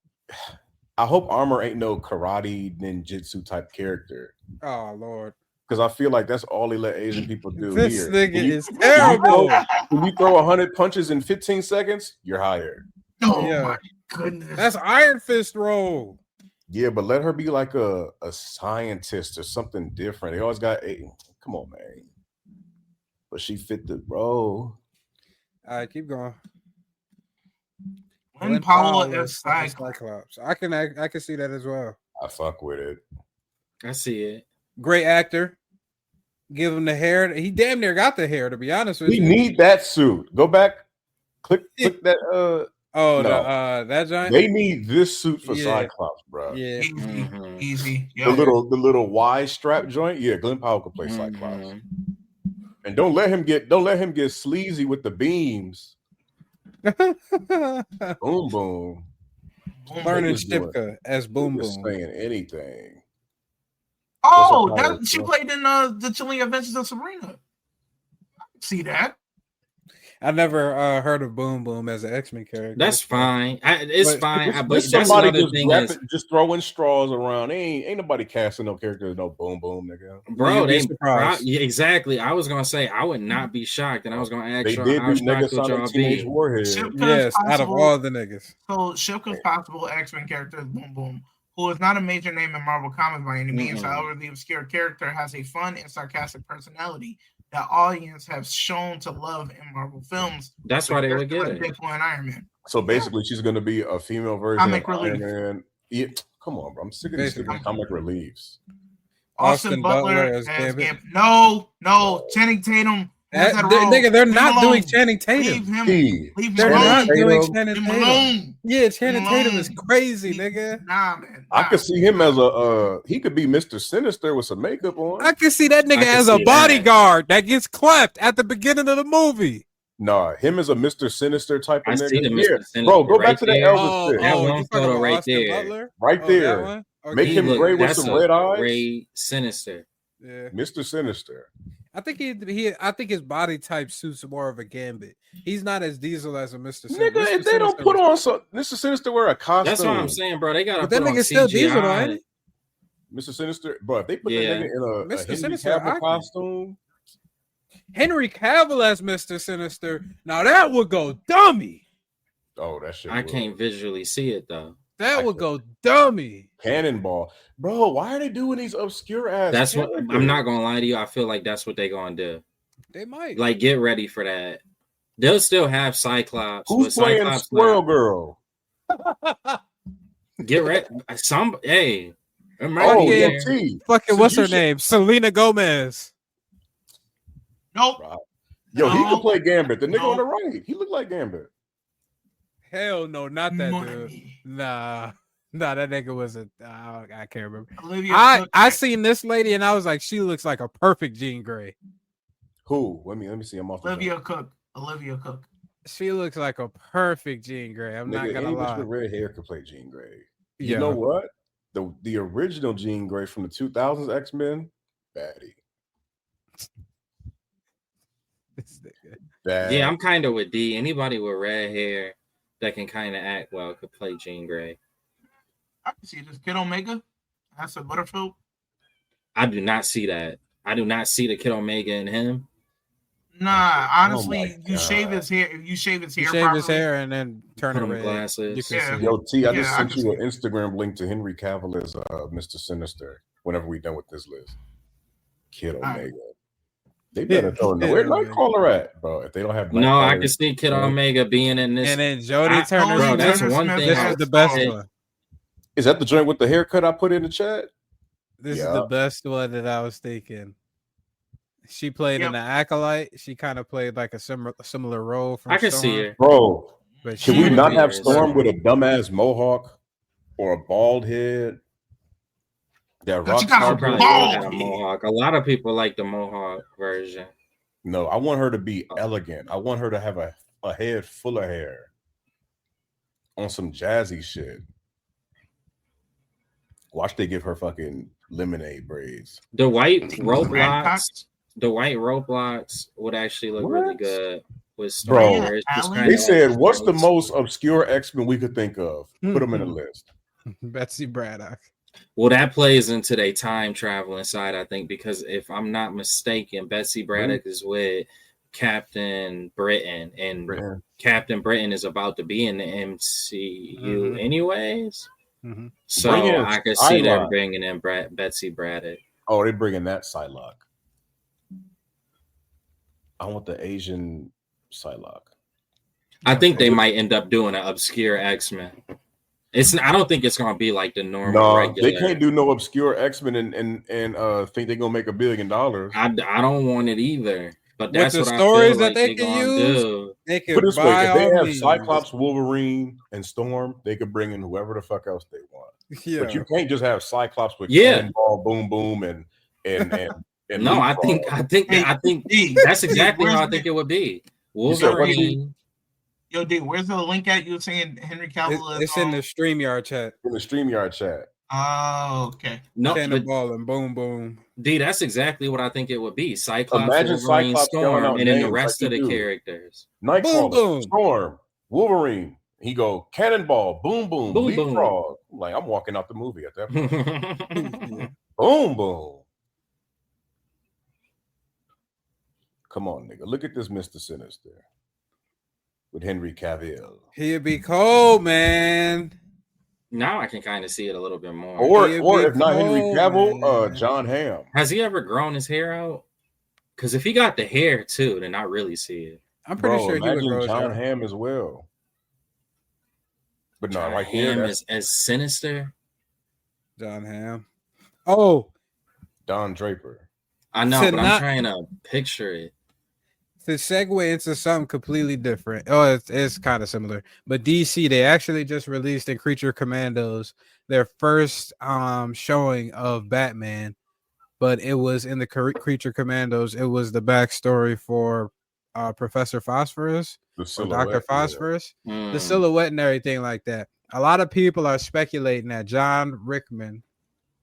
I hope Armor ain't no karate ninjutsu type character. Oh Lord, Because I feel like that's all they let Asian people do this here. nigga When you- is terrible. When you throw 100 punches in 15 seconds, you're hired. Oh Yeah. my goodness. That's Iron Fist role. Yeah, but let her be like a scientist or something different. They always got come on, man. But she fit the role. All right, keep going. Glenn Powell is as Cyclops. Cyclops. I can see that as well. I fuck with it. I see it. Great actor. Give him the hair. He damn near got the hair, to be honest with We you. need that suit. Go back. Click that. Oh, no. that giant. They need this suit for Yeah. Cyclops, bro. Yeah. Easy. Mhm. Easy. The Yep. little Y strap joint. Yeah, Glenn Powell could play Cyclops. Mhm. And don't let him get sleazy with the beams. Boom boom. Learning Niggas doing- Shipka as Boom Just Boom. saying anything. Oh, What's up, she bro? played in the Chilling Adventures of Sabrina. I can see that. I never heard of Boom Boom as an X-Men character. That's fine. It's But- fine. This- But this that's somebody another just thing just throwing straws around. Ain't nobody casting no character, no boom boom, nigga. bro. You'd be They surprised. yeah, exactly. I was gonna say I would not be shocked, and I was gonna ask They y'all did how do shocked would Negasonic y'all Teenage be? Warhead. Shipka's Yes, out of possible- all the niggas. So Shipka's possible X-Men character is Boom Boom, who is not a major name in Marvel Comics by any means. Mm-mm. However, the obscure character has a fun and sarcastic personality that audience have shown to love in Marvel films. That's why they would get like it. Deadpool and Iron Man. So basically, she's gonna be a female version Comic of Iron relief. Man. Yeah, come on, bro. I'm sick of these Basically. comic reliefs. Austin Butler as as Gambit. No, Channing Tatum. has that role. Nigga, they're Leave not him doing alone. Channing Tatum. Leave him. T. Leave him They're alone. not doing Tatum. Channing Leave him Tatum. alone. Yeah, Channing Tatum is alone. crazy, nigga. Nah, man. I nah. could see him as he could be Mr. Sinister with some makeup on. I can see that nigga I can as a see that. bodyguard that gets clapped at the beginning of the movie. Nah, him as a Mr. Sinister type of I nigga. see the Mr. Yeah. Sinister Bro, go right back to the there. Elvis That shit. one you talking photo about right Austin there. Butler? Right Oh, there. that one? Okay. Make him gray with that's some a red eyes. Great Sinister. Yeah. Mr. Sinister. I think I think his body type suits more of a Gambit. He's not as diesel as a Mr. Nigga, Sinister. if they don't put on some Mr. Sinister wear a costume. That's what I'm saying, bro. They gotta But that put on nigga's still diesel, though, CGI. ain't he? Mr. Sinister, bro, if they put Yeah. that nigga in a Mr. Henry Sinister, Cavill I can- costume, Henry Cavill as Mr. Sinister. Now that would go dummy. oh, that shit. I would. can't visually see it though. That would go dummy. Cannonball. Bro, why are they doing these obscure ass That's what characters? I'm not gonna lie to you. I feel like that's what they're gonna do. They might. Like, get ready for that. They'll still have Cyclops. Who's but playing Cyclops Squirrel not. Girl? Get ready. Hey, I'm Oh, right yeah. here. T. Fucking So what's you her should- name? Selena Gomez. Nope. Yo, he No. could play Gambit. The nigga No. on the right, he looked like Gambit. Hell no, not that dude. Money. Nah, that nigga was I can't remember. Olivia I Cook. seen this lady and I was like, she looks like a perfect Jean Grey. Who? Let me see. I'm off the Olivia Cook. She looks like a perfect Jean Grey. I'm not Nigga, gonna any bitch lie. with red hair could play Jean Grey. You Yeah. know what? The original Jean Grey from the 2000s X-Men, baddie. This nigga. Bad. Yeah, I'm kind of with D. Anybody with red hair that can kind of act well could play Jean Grey. I can see this. Kid Omega. That's a Butterfield. I do not see that. I do not see the Kid Omega in him. Nah, honestly, my you shave God. his hair. If you shave his hair, You shave his properly, hair and then turn Put it on red. glasses. You can Yeah. see. Yo, T, I Yeah, just I sent can you an see Instagram link to Henry Cavill as Mr. Sinister whenever we done with this list. Kid Alright. Omega. They better Yeah, throw in Kid where Omega. Nightcrawler at, bro? If they don't have No, I Nightcrawler- can see Kid Omega being in this. And then Jodie Turner. Bro, that's Smith. one Smith thing This I is the best said. one. Is that the joint with the haircut I put in the chat? This is Yeah. the best one that I was thinking. She played in Yep. the Acolyte. She kind of played like a similar role from I can Storm, see it. Bro, But can she we would not be have great. Storm with a dumbass mohawk? or a bald head. That But you rock got She star a probably bitch. would bald have a head. mohawk. A lot of people like the mohawk version. No, I want her to be elegant. I want her to have a head full of hair on some jazzy shit. Watch they give her fucking lemonade braids. The white She rope was Adcock. locks, the white rope locks would actually look really What? good with Bro, Storm. Where it's just Alan? kind They of said, like what's the straight most suit. obscure X-Men we could think of? Put them in a list. Betsy Braddock. Well, that plays into their time travel inside, I think, because if I'm not mistaken, Betsy Braddock is with Captain Britain, and Britain. Captain Britain is about to be in the MCU anyways. Mm-hmm. So Bring in I could see them Psylocke. bringing in Betsy Braddock. Oh, they bringing that Psylocke. I want the Asian Psylocke. I think they might end up doing an obscure X-Men. I don't think it's gonna be like the normal No, regular. they can't do no obscure X-Men and think they're gonna make $1 billion. I don't want it either. But With that's the what I stories feel that like they they're can gonna use, do. they Put can this way, by if they all have means. Cyclops, Wolverine, and Storm, they could bring in whoever the fuck else they want. Yeah. But you can't just have Cyclops with Yeah. Cannonball, Boom Boom, and No, I Leapfrog. think D, that's exactly where's how I the- think it would be. You said what, Wolverine. Yo, D, where's the link at? You were saying Henry Cavill. It's in the StreamYard chat. in the StreamYard chat. Oh, okay. No, but Cannonball and boom boom. D, that's exactly what I think it would be. Cyclops, Imagine Wolverine, Cyclops spelling Storm, out and then the names rest like of the you do. characters. Nightcrawler, Boom, boom. Storm, Wolverine. He go Cannonball, Boom Boom, Boom, boom. Leapfrog. Like I'm walking out the movie at that point. Yeah. Boom Boom. Come on, nigga. Look at this Mr. Sinister with Henry Cavill. He'd be cold, man. Now I can kind of see it a little bit more. Or He'd be if not Henry cold, Cavill, man. John Hamm. Has he ever grown his hair out? Because if he got the hair too, then I really see it. I'm pretty Bro, sure he would imagine grow his John hair. Hamm as well. But no, John right here, Hamm that's is as sinister. John Hamm. Oh, Don Draper. I know, To but not- I'm trying to picture it. to segue into something completely different. Oh, it's kind of similar. But DC, they actually just released in Creature Commandos their first showing of Batman, but it was in the Creature Commandos. It was the backstory for Professor Phosphorus The or silhouette. Dr. Phosphorus, the Mm. silhouette and everything like that. A lot of people are speculating that John Rickman,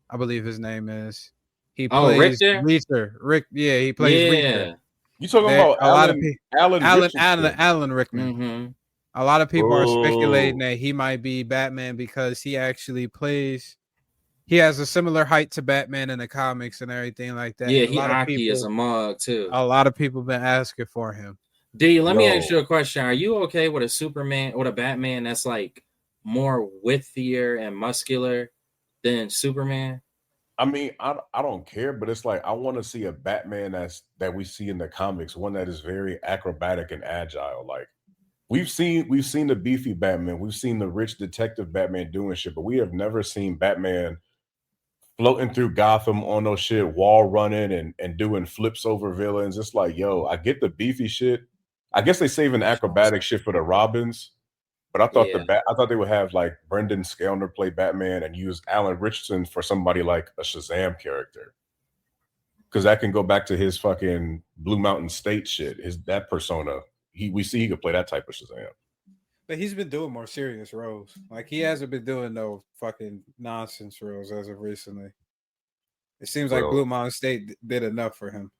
I believe his name is, he Oh, plays Richter? Reacher. He plays Reacher. Yeah. You talking There- about a lot of Alan Rickman. hmm A lot of people are Bro. speculating that he might be Batman because he actually plays. He has a similar height to Batman in the comics and everything like that. Yeah, And he Aki is a mug too. a lot of people been asking for him. D, let me Yo. ask you a question. Are you okay with a Superman, with a Batman that's like more widthier and muscular than Superman? I mean, I don't care, but it's like I want to see a Batman that we see in the comics, one that is very acrobatic and agile. Like we've seen the beefy Batman, we've seen the rich detective Batman doing shit, but we have never seen Batman floating through Gotham on no shit, wall running and doing flips over villains. It's like, yo, I get the beefy shit. I guess they saving the acrobatic shit for the Robins. But I thought I thought they would have like Brendan Skalner play Batman and use Alan Richardson for somebody like a Shazam character, because that can go back to his fucking Blue Mountain State shit. That persona we see he could play that type of Shazam. But he's been doing more serious roles. Like he hasn't been doing no fucking nonsense roles as of recently. It seems like Well, Blue Mountain State did enough for him.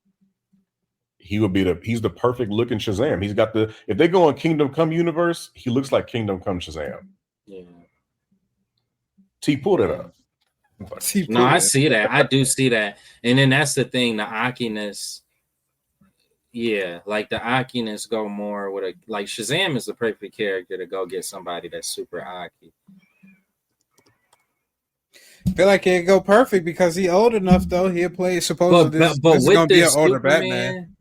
He would be he's the perfect looking Shazam. He's got if they go on Kingdom Come universe, he looks like Kingdom Come Shazam. Yeah. T pulled it up. No, I see that. I do see that. And then that's the thing, the Akiness. Yeah, like the Akiness go more with like Shazam is the perfect character to go get somebody that's super Aki. I feel like he'd go perfect because he old enough though. He'll play supposedly this is with gonna be an this older Superman, Batman.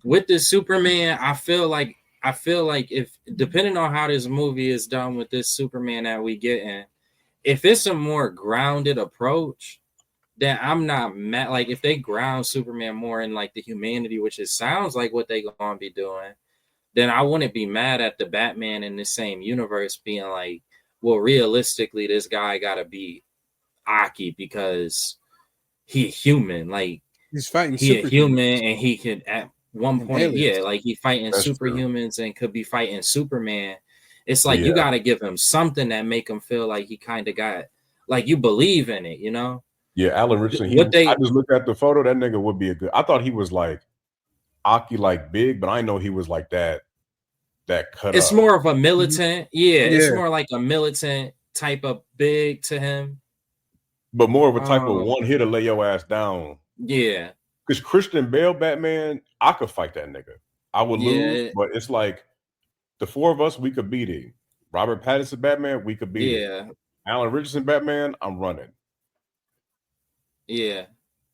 with this Superman, I feel like if depending on how this movie is done with this Superman that we get in, if it's a more grounded approach, then I'm not mad. Like if they ground Superman more in like the humanity, which it sounds like what they gonna be doing, then I wouldn't be mad at the Batman in the same universe being like well, realistically, this guy gotta be Aki because he human. Like He's fighting he a super human and he could at one And point, aliens. yeah, like he fighting That's true. superhumans and could be fighting Superman. It's like you Yeah. gotta give him something that make him feel like he kind of got like you believe in it, you know? Yeah, Alan Richardson. What they- I just looked at the photo. That nigga would be a good. I thought he was like Aki, like big, but I know he was like that. That cut. It's up. more of a militant, it's Yeah. more like a militant type of big to him. but more of a type of Um, one hit to lay your ass down. Yeah. Because Christian Bale Batman, I could fight that nigga. I would lose, but it's like the four of us, we could beat him. Robert Pattinson Batman, we could beat him. Yeah. Alan Richardson Batman, I'm running. Yeah.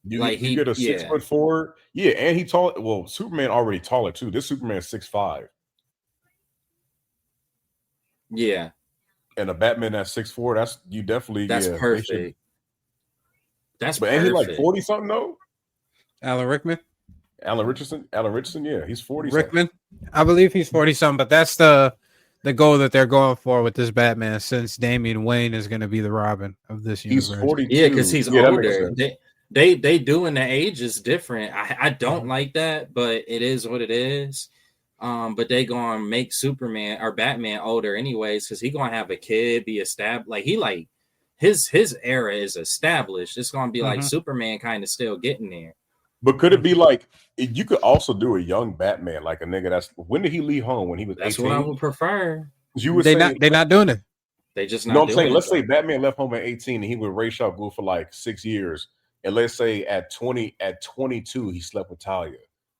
You, Like you he- get a yeah. 6'4", yeah, and he tall. Well, Superman already taller too. This Superman's 6'5", Yeah. and a Batman that's 6'4". That's you definitely. That's yeah, they should- perfect. That's But ain't he like perfect. 40 something though? Alan Rickman. Alan Richardson, yeah, he's 40. Rickman. I believe he's 40 something, but that's the goal that they're going for with this Batman, since Damian Wayne is going to be the Robin of this He's universe. 42. Yeah, because he's Yeah, that makes older. sense. They doing the age is different. I don't like that, but it is what it is. But they gonna make Superman or Batman older anyways, because he gonna have a kid, be established. Like he like his era is established. It's gonna be like Mhm. Superman kind of still getting there. But could it be like you could also do a young Batman, like a nigga that's when did he leave home? When he was That's 18? what I would prefer. You would They say not doing it. They just not. no, I'm doing saying it, let's say though. Batman left home at 18 and he would race out Blue for like 6 years. And let's say at 22, he slept with Talia.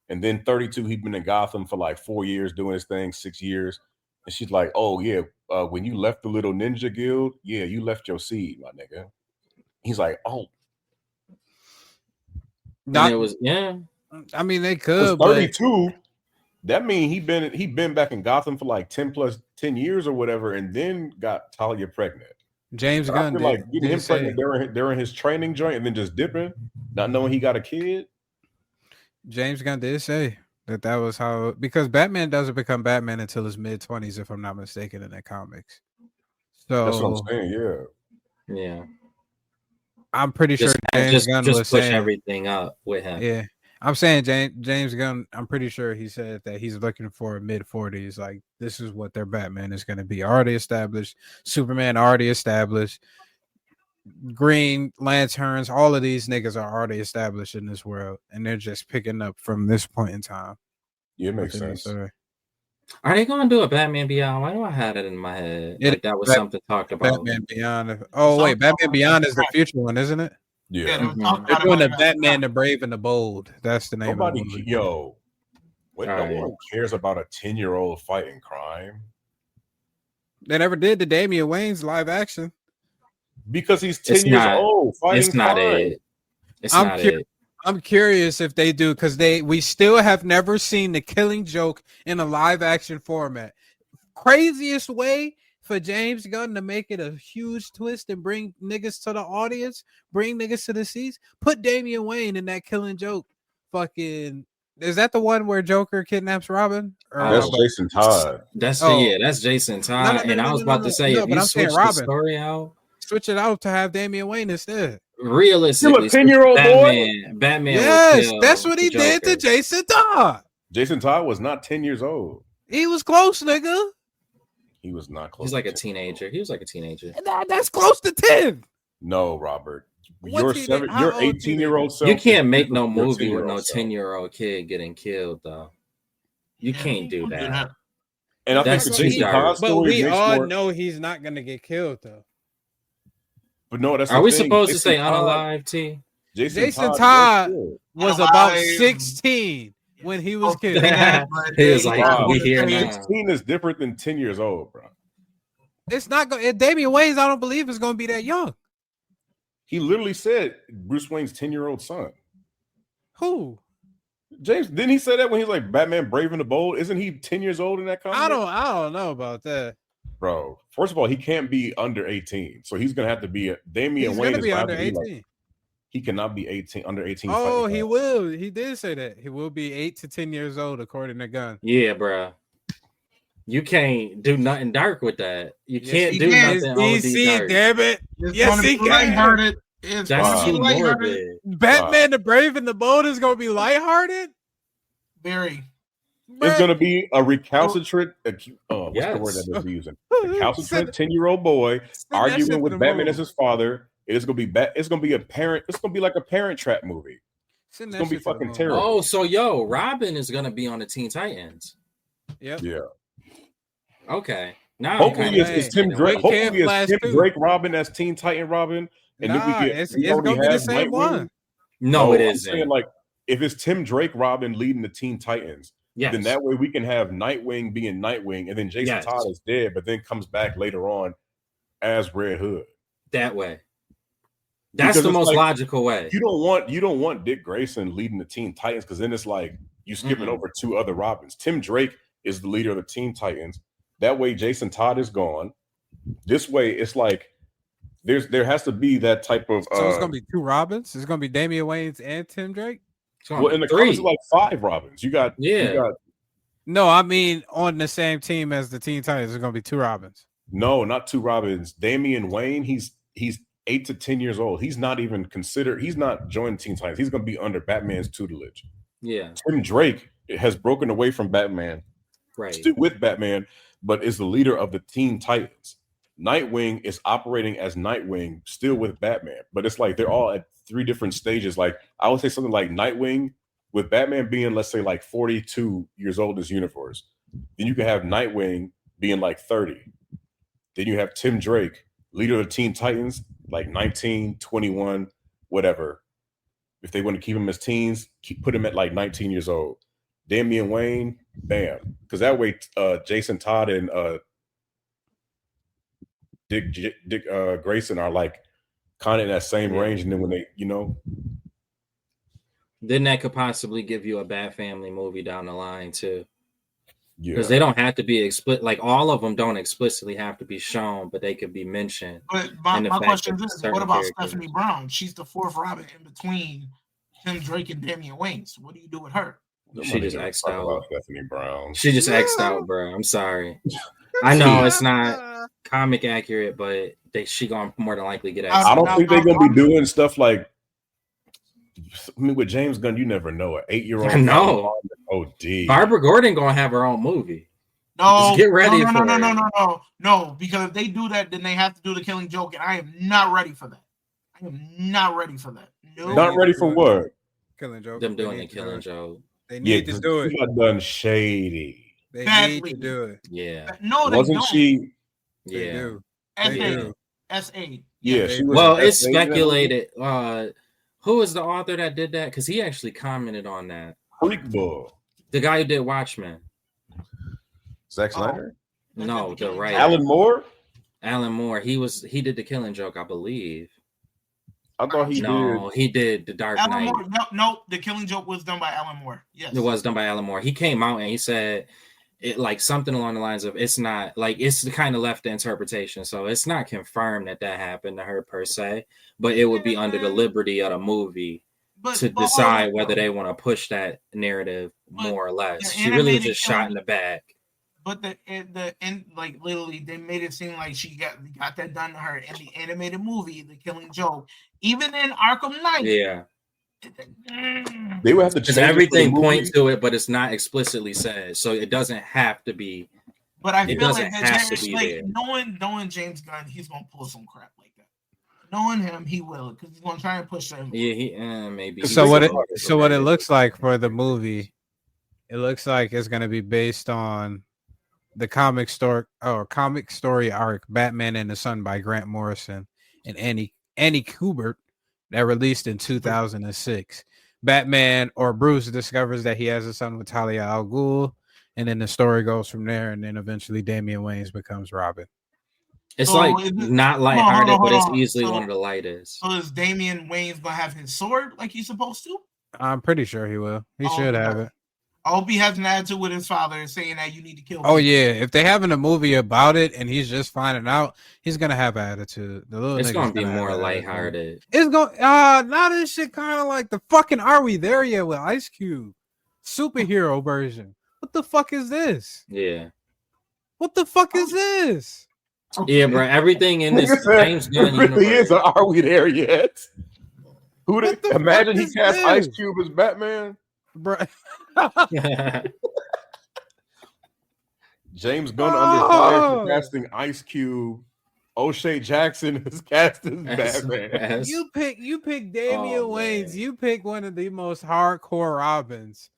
And then 32, he'd been in Gotham for like 4 years doing his thing, 6 years. And she's like, oh yeah, when you left the little ninja guild, yeah, you left your seed, my nigga. He's like, oh, And Not, it was I mean, they 'cause could, but 32, that means he been back in Gotham for like 10 years or whatever, and then got Talia pregnant. James I Gunn feel did, like getting did him say, pregnant during his training joint and then just dipping, not knowing he got a kid. James Gunn did say that was how, because Batman doesn't become Batman until his mid-20s, if I'm not mistaken, in the comics. So That's what I'm saying. Yeah. yeah. I'm pretty sure Just James Gunn just was push saying, everything up with him. yeah, I'm saying James Gunn. I'm pretty sure he said that he's looking for a mid-40s. Like this is what their Batman is going to be. Already established. Superman already established. Green Lanterns. All of these niggas are already established in this world, and they're just picking up from this point in time. Yeah, it makes within the sense. story. Are they gonna do a Batman Beyond? Why do I have that in my head? It- Like that was Bat- something talked about. Batman Beyond. Oh wait, Batman Beyond is the future one, isn't it? Yeah, Yeah. they were talking They're about doing the it. Batman, the Brave, and the Bold. That's the name of Nobody, the movie. no Alright. one cares about a 10-year-old fighting crime They never did the Damian Wayne's live action. because he's 10 It's years not- old fighting It's not crime. it. It's I'm not curious. it. I'm curious if they do, because we still have never seen the Killing Joke in a live action format. Craziest way for James Gunn to make it a huge twist and bring niggas to the audience, bring niggas to the seats. Put Damian Wayne in that Killing Joke. Fucking, is that the one where Joker kidnaps Robin? Or That's Oh. Jason Todd. That's Oh. that's Jason No, Todd. no, And I was about to say, no, if but you I'm saying switch the Robin. story out, switch it out to have Damian Wayne instead. realistically, Still a 10-year-old boy? Batman would Yes, kill that's what he the did to Joker. Jason Todd. Jason Todd was not 10 years old. He was close, nigga. He was not close. He's like to a 10. teenager. He was like a teenager. That's close to 10. No, Robert. What Your teenage- how old 18-year-old self. You can't make no your movie with 10-year-old no self. 10-year-old kid getting killed, though. You can't do that. And I think That's the too Jason dark. Todd But story we makes all more. know he's not gonna get killed though. But no, that's Are the we thing. supposed to Jason say Todd- unalive, T? Jason was Todd killed. Was about Alive. 16 when he was killed. He was like, Wow. we here now. 16 is different than 10 years old, bro. It's not going. Damian Wayne's, I don't believe, is going to be that young. He literally said Bruce Wayne's 10-year-old son. Who? James, didn't he say that when he's like Batman Brave and the Bold? Isn't he 10 years old in that comic? I don't know about that. Bro, first of all, he can't be under 18. So he's going to have to be Damian He's Wayne going to is be gonna under have to be 18. like, he cannot be 18 under 18. Oh, fighting he crime. will. He did say that. He will be 8 to 10 years old, according to Gunn. Yeah, bro. You can't do nothing dark with that. You Yes, can't he do can. It's nothing OD DC, dark. damn it. It's Yes, gonna he be can. lighthearted. It's That's gonna too be lighthearted. morbid. Batman the Brave and the Bold is gonna be lighthearted. Very. It's Bruh. going to be a recalcitrant. What's the word Yes. that they're using? Send- Recalcitrant 10-year-old boy send that arguing shit to with the Batman moon. as his father. It's going to be It's going to be a parent. It's going to be like a Parent Trap movie. Send It's that going to be shit to the fucking moon. terrible. Oh, so Robin is gonna be on the Teen Titans. Yep. Yeah. Okay. Now Hopefully, I'm kinda it's Tim understanding Drake. what you- Hopefully, Flash it's Tim too. Drake Robin as Teen Titan Robin, and then Nah, we it's already gonna be the have same Nightwing. one. No, it I'm isn't. saying, like, if it's Tim Drake Robin leading the Teen Titans, Yes. then that way we can have Nightwing being Nightwing, and then Jason Yes. Todd is dead, but then comes back later on as Red Hood. That way. That's Because the it's most like, logical way. You don't want Dick Grayson leading the Teen Titans, because then it's like you skipping over two other Robins. Tim Drake is the leader of the Teen Titans. That way, Jason Todd is gone. This way, it's like there has to be that type of. So it's gonna be two Robins. It's gonna be Damian Wayans and Tim Drake. It's gonna Well, be in the three. comics, it's like 5 Robins. You got No, I mean on the same team as the Teen Titans. It's gonna be two Robins. no, not 2 Robins. Damian Wayne, he's 8 to 10 years old. He's not even considered. He's not joined Teen Titans. He's going to be under Batman's tutelage. Yeah. Tim Drake has broken away from Batman, Right. still with Batman, but is the leader of the Teen Titans. Nightwing is operating as Nightwing, still with Batman, but it's like they're all at 3 different stages. Like I would say something like Nightwing with Batman being, let's say, like 42 years old in this universe. Then you can have Nightwing being like 30. Then you have Tim Drake, leader of the Teen Titans, like 19, 21, whatever. If they want to keep him as teens, put him at like 19 years old. Damian Wayne, bam. Because that way, Jason Todd and Dick Grayson are like kind of in that same range. And then when they, Then that could possibly give you a Bat Family movie down the line too. Because yeah. they don't have to be explicit. Like all of them don't explicitly have to be shown, but they could be mentioned. But And the my fact question that is this: certain what about characters- Stephanie Brown? She's the 4th Robin in between Tim Drake and Damian Wayans. What do you do with her? She just X'd out. Stephanie Brown. She just X'd out, bro. I'm sorry. I know it's not comic accurate, but she gonna more than likely get X'd I out. don't think they're gonna be doing stuff like. I mean, with James Gunn, you never know. An 8-year-old. I know. OD. Barbara Gordon gonna have her own movie. No, Just get ready for no, because if they do that, then they have to do the Killing Joke, and I am not ready for that. I am not ready for that. No, Not ready for what? Killing Joke. Them They doing the need to do Killing it. Joke. They need to do it. She got done shady. They Badly. need to do it. Yeah. No, they Wasn't don't. she? They Yeah. do. S They A do. S.A. Yeah, they- she was. Well, an it's SA in that movie. speculated. Who is the author that did that? Because he actually commented on that. Freak Bull. The guy who did Watchmen. Zack Oh. Snyder. No, the writer. Alan Moore. Alan Moore. He did the Killing Joke, I believe. I thought he No, he did the Dark Alan Knight. Moore. No, the Killing Joke was done by Alan Moore. Yes, It was done by Alan Moore. He came out and he said it like something along the lines of it's not like it's kind of left to interpretation. So it's not confirmed that happened to her per se, but it would be under the liberty of the movie to decide whether they want to push that narrative more or less. the She really was animated just shot in the back. But the end, like literally, they made it seem like she got that done to her in the animated movie, The Killing Joke. Even in Arkham Knight, Yeah, They would have to because change everything it for the points movie. to it, but it's not explicitly said, so it doesn't have to be. But I It feel doesn't like have to that be like there. knowing James Gunn, he's gonna pull some crap like that. Knowing him, he will, because he's gonna try and push them. Yeah, maybe. So what it He's- looks like for the movie, it looks like it's gonna be based on the comic story arc Batman and the Sun by Grant Morrison and Annie Kubert that released in 2006. Batman or Bruce discovers that he has a son with Talia al Ghul, and then the story goes from there, and then eventually Damian Wayans becomes Robin. It's So like is it- not lighthearted, hold but it's on. easily So- one of the lightest. So is Damian Wayne's gonna have his sword like he's supposed to? I'm pretty sure he will. He Oh, should okay. have it. I hope he has an attitude with his father saying that you need to kill. Oh people. yeah, if they having a movie about it and he's just finding out, he's gonna have an attitude. The little It's nigga's gonna be have more an attitude. lighthearted. It's going now this shit kind of like the fucking Are We There Yet with Ice Cube superhero version. What the fuck is this? Yeah. What the fuck is this? Yeah, bro. Everything in Nigga this said, James Gunn it really universe. is. Are we there yet? Who did What the imagine fuck he is cast this? Ice Cube as Batman? Bruh. James Gunn under fire for Oh! casting Ice Cube. O'Shea Jackson is cast as Batman. You pick Damian Oh, Wayans. man. You pick one of the most hardcore Robins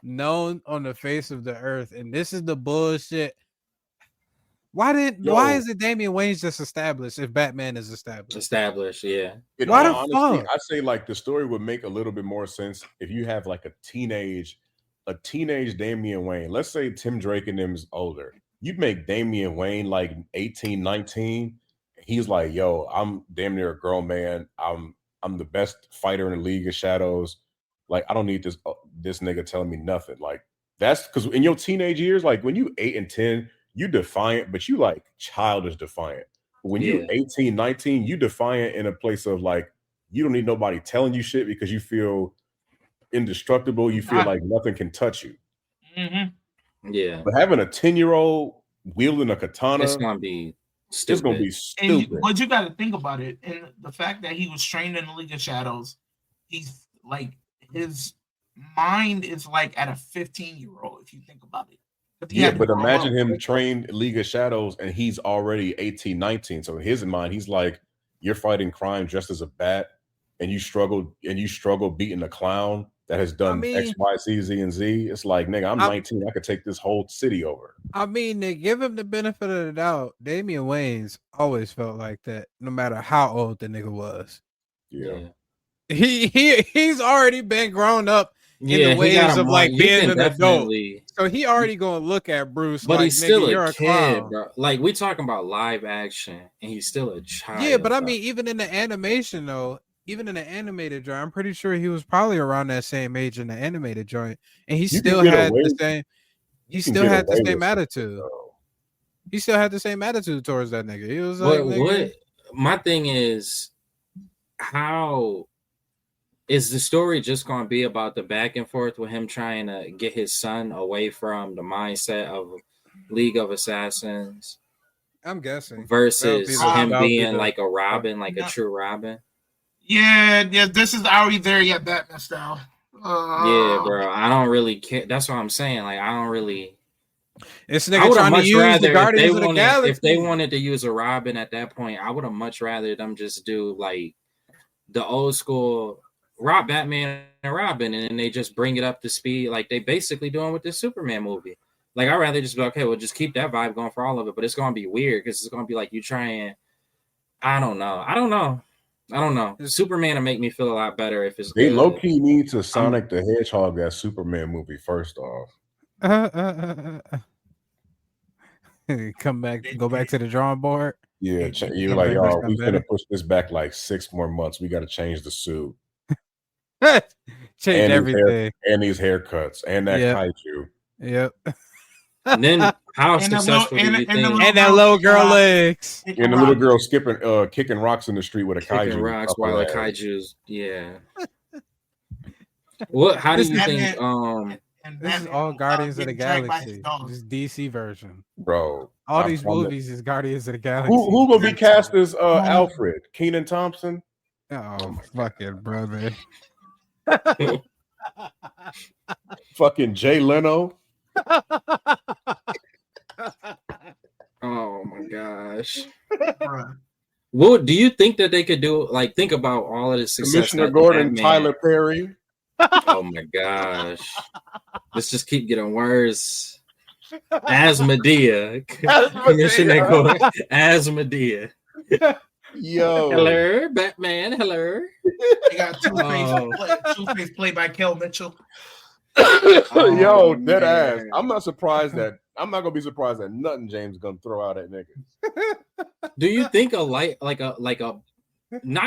known on the face of the earth, and this is the bullshit. Why is it Damian Wayans just established if Batman is established? Established, yeah. In Why all the honesty, fuck? I say like the story would make a little bit more sense if you have like a teenage Damian Wayne. Let's say Tim Drake and them's older. You'd make Damian Wayne like 18, 19. He's like, yo, I'm damn near a grown man. I'm the best fighter in the League of Shadows. Like, I don't need this nigga telling me nothing. Like, that's because in your teenage years, like when you 8 and 10, you defiant, but you like childish defiant. But when you 18, 19, you defiant in a place of like, you don't need nobody telling you shit because you feel indestructible. You feel like nothing can touch you. Mm-hmm. Yeah. But having a 10-year-old wielding a katana, It's gonna be stupid. it's gonna be stupid. But you got to think about it, and the fact that he was trained in the League of Shadows, he's like his mind is like at a 15-year-old. If you think about it. Yeah, but imagine him trained League of Shadows and he's already 18, 19. So in his mind, he's like, you're fighting crime dressed as a bat, and you struggle beating a clown that has done X, Y, C, Z, and Z. It's like, nigga, I'm 19. I could take this whole city over. I mean, they give him the benefit of the doubt. Damian Wayans always felt like that, no matter how old the nigga was. Yeah. He's already been grown up in the ways of like being an adult. So he already gonna look at Bruce, but like, he's still you're a kid, clown. bro. Like, we talking about live action, and he's still a child. Yeah, but I mean, even in the animation though, even in the animated joint, I'm pretty sure he was probably around that same age in the animated joint, and he still had the same. He still had the same attitude. He still had the same attitude towards that nigga. He was like, what? My thing is, how is the story just going to be about the back and forth with him trying to get his son away from the mindset of League of Assassins? I'm guessing versus him being like a Robin, like a true Robin. Yeah, this is already there yet, Batman style. Yeah, bro. I don't really care. That's what I'm saying. Like, I don't really. This nigga trying to use the Guardians of the Galaxy. If they wanted to use a Robin at that point, I would have much rather them just do like the old school Batman and Robin, and then they just bring it up to speed, like they basically doing with this Superman movie. Like, I'd rather just be okay, we'll just keep that vibe going for all of it, but it's gonna be weird because it's gonna be like you trying. I don't know. Superman will make me feel a lot better if it's. They low key need to Sonic the Hedgehog that Superman movie first off. Go back to the drawing board. Yeah, you're like, y'all, we gonna push this back like 6 more months. We got to change the suit, change everything, and these haircuts, and that kaiju. Yep. And then how successful do you think? And that little girl legs, and the little girl kicking rocks in the street with a kaiju. Kicking rocks while the kaiju's, yeah. What? How do you think? This is all Guardians of the Galaxy. This DC version, bro. All these movies is Guardians of the Galaxy. Who gonna be cast as Alfred? Kenan Thompson? Oh, fucking brother. Fucking Jay Leno. Oh my gosh. What do you think that they could do? Like, think about all of the success. Commissioner Gordon, Tyler Perry. Oh my gosh. Let's just keep getting worse. Asmodea. Commissioner Gordon. Asmodea. Yo. Hello, Batman. Hello. They got Two-Face played by Kel Mitchell. Yo, dead ass. I'm not gonna be surprised at nothing James gonna throw out at niggas. Do you think not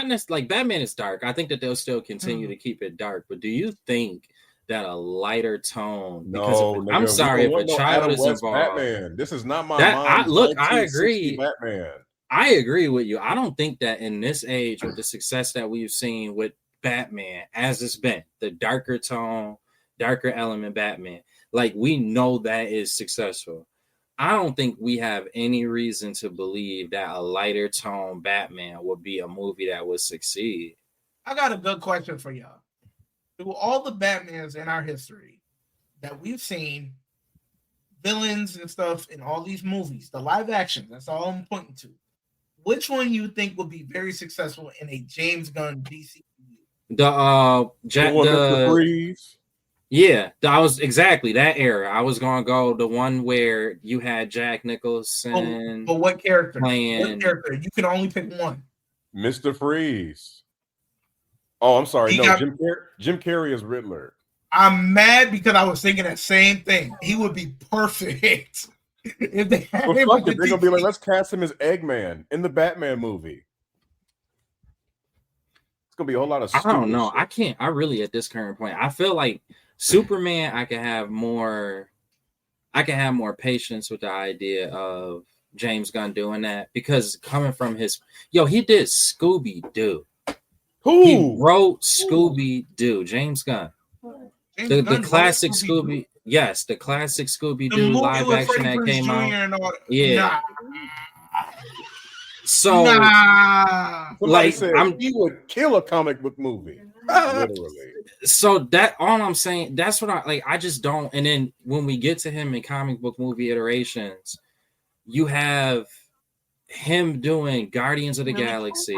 necessarily like Batman is dark? I think that they'll still continue to keep it dark, but do you think that a lighter tone? No, I'm sorry if a child is involved. Batman. This is not my I agree. Batman. I agree with you. I don't think that in this age, with the success that we've seen with Batman, as it's been, the darker tone, darker element Batman, like we know that is successful. I don't think we have any reason to believe that a lighter tone Batman would be a movie that would succeed. I got a good question for y'all. Through all the Batmans in our history that we've seen, villains and stuff in all these movies, the live action, that's all I'm pointing to. Which one you think would be very successful in a James Gunn DC? The Mr. Freeze. Yeah, that was exactly that era. I was gonna go the one where you had Jack Nicholson. But what character? Playing... What character? You can only pick one. Mr. Freeze. Oh, I'm sorry. Jim Carrey is Riddler. I'm mad because I was thinking that same thing. He would be perfect if they had him. They're gonna be like, let's cast him as Eggman in the Batman movie. It's gonna be a whole lot of. I don't know. Shit. I really at this current point, I feel like Superman. I can have more patience with the idea of James Gunn doing that because coming from he did Scooby Doo. Who? He wrote Scooby Doo. James Gunn. The classic Scooby. Yes, the classic Scooby Doo live action that came out. Yeah. So, like, he would kill a comic book movie, literally. So that all I'm saying. That's what I just don't. And then when we get to him in comic book movie iterations, you have him doing Guardians of the Galaxy.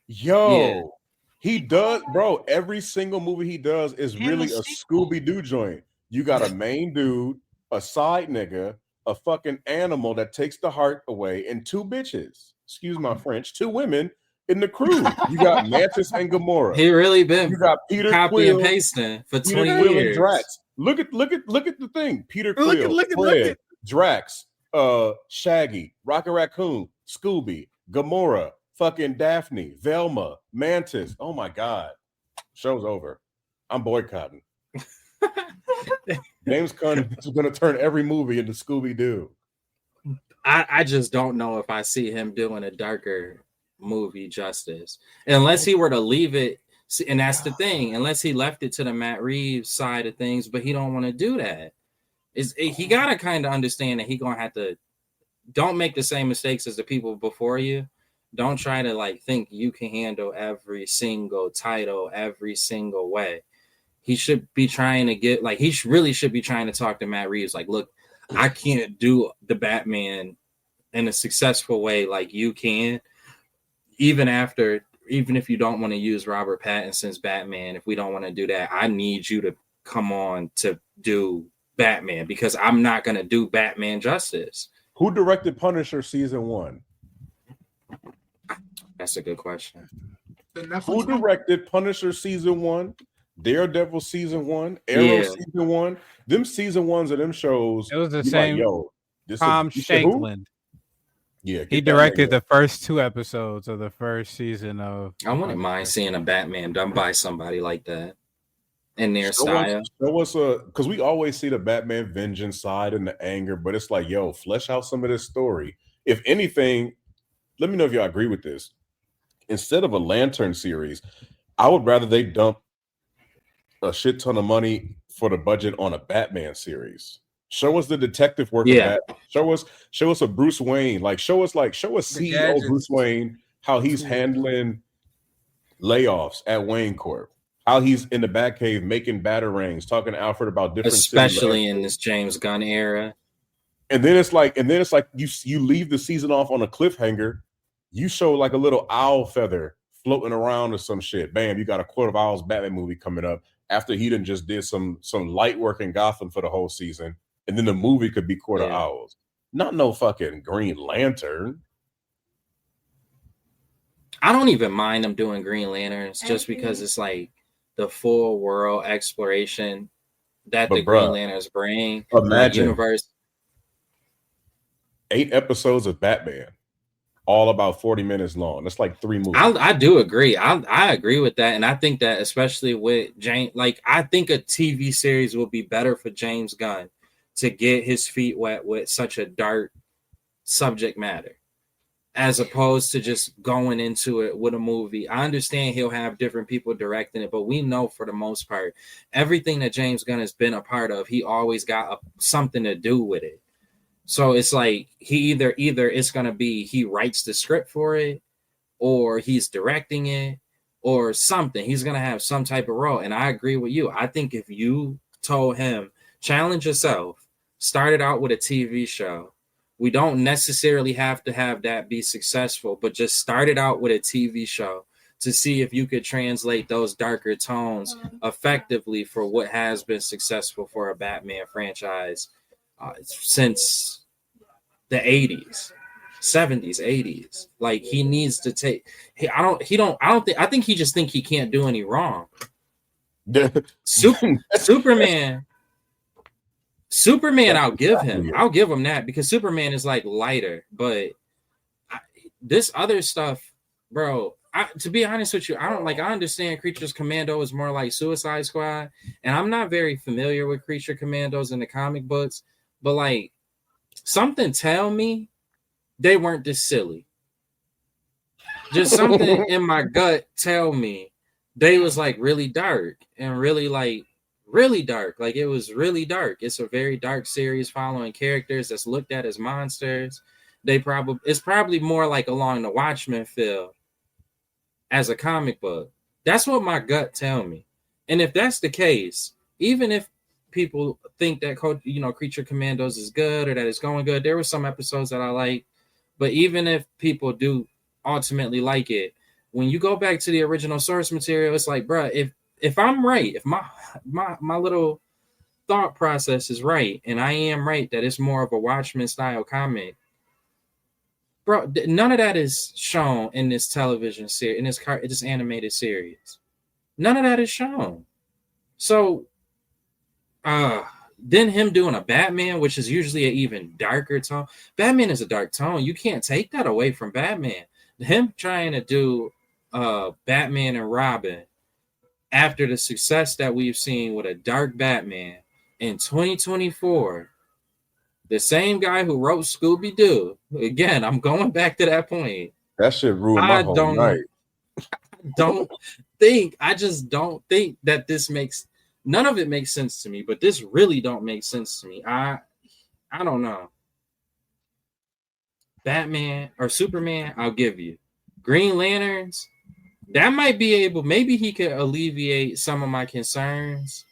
Yo. He does, bro. Every single movie he does is really a Scooby-Doo joint. You got a main dude, a side nigga, a fucking animal that takes the heart away, and two bitches. Excuse my French. Two women in the crew. You got Mantis and Gamora. He really been. You got Peter copy Quill, and pasting for Peter 20 Quill years. And Drax. Look at the thing. Peter Quill, Fred, Drax, Shaggy, Rocket Raccoon, Scooby, Gamora. Fucking Daphne, Velma, Mantis. Oh my God. Show's over. I'm boycotting. James Gunn is going to turn every movie into Scooby-Doo. I just don't know if I see him doing a darker movie justice. Unless he were to leave it, and that's the thing, unless he left it to the Matt Reeves side of things, but he don't want to do that. He got to kind of understand that he going to have to, don't make the same mistakes as the people before you. Don't try to think you can handle every single title every single way. He should be trying to get really should be trying to talk to Matt Reeves. Look, I can't do the Batman in a successful way like you can. Even if you don't want to use Robert Pattinson's Batman, if we don't want to do that, I need you to come on to do Batman because I'm not going to do Batman justice. Who directed Punisher season 1? That's a good question. Who directed Punisher season 1, Daredevil season 1, Arrow season 1? Them season 1s of them shows. It was the same. Tom Shankland. Yeah, he directed the first 2 episodes of the first season of. I wouldn't mind seeing a Batman done by somebody like that in their style. Show us because we always see the Batman vengeance side and the anger, but it's flesh out some of this story. If anything, let me know if y'all agree with this. Instead of a Lantern series, I would rather they dump a shit ton of money for the budget on a Batman series. Show us the detective work of Batman. Show us a Bruce Wayne. Show us CEO Bruce Wayne, how he's handling layoffs at Wayne Corp. How he's in the Batcave making batarangs, talking to Alfred about different especially in this James Gunn era. And then it's like you leave the season off on a cliffhanger. You show a little owl feather floating around or some shit. Bam, you got a Court of Owls Batman movie coming up after he done just did some light work in Gotham for the whole season. And then the movie could be Court of Owls. Not no fucking Green Lantern. I don't even mind them doing Green Lanterns just because it's the full world exploration that the Green Lanterns bring. Imagine universe. 8 episodes of Batman, all about 40 minutes long. That's 3 movies. I do agree. I agree with that. And I think that especially with James, I think a TV series will be better for James Gunn to get his feet wet with such a dark subject matter, as opposed to just going into it with a movie. I understand he'll have different people directing it, but we know for the most part, everything that James Gunn has been a part of, he always got something to do with it. So it's like he either it's gonna be he writes the script for it, or he's directing it, or something. He's gonna have some type of role. And I agree with you. I think if you told him, challenge yourself, started out with a TV show. We don't necessarily have to have that be successful, but just started out with a TV show to see if you could translate those darker tones effectively for what has been successful for a Batman franchise since the 80s, 70s, 80s. Like, he needs to take. I think he just think he can't do any wrong. Superman, I'll give him that, because Superman is like lighter, but this other stuff, bro. To be honest with you, I understand Creatures Commando is more like Suicide Squad, and I'm not very familiar with Creature Commandos in the comic books, but like, something tell me they weren't this silly. Just something in my gut tell me they was like really dark and really dark. Like, it was really dark. It's a very dark series following characters that's looked at as monsters. It's probably more like along the Watchmen feel as a comic book. That's what my gut tell me. And if that's the case, even if people think that Creature Commandos is good or that it's going good, there were some episodes that I like, but even if people do ultimately like it, when you go back to the original source material, it's like, bro, if I'm right, if my little thought process is right, and I am right that it's more of a Watchmen style comic, bro, none of that is shown in this television series, in this animated series. None of that is shown. So, then him doing a Batman, which is usually an even darker tone. Batman is a dark tone. You can't take that away from Batman. Him trying to do Batman and Robin after the success that we've seen with a dark Batman in 2024. The same guy who wrote Scooby-Doo. Again, I'm going back to that point. That shit ruined my whole night. I just don't think that this makes, none of it makes sense to me, but this really don't make sense to me. I don't know. Batman or Superman, I'll give you. Green Lanterns, that might be able, maybe he could alleviate some of my concerns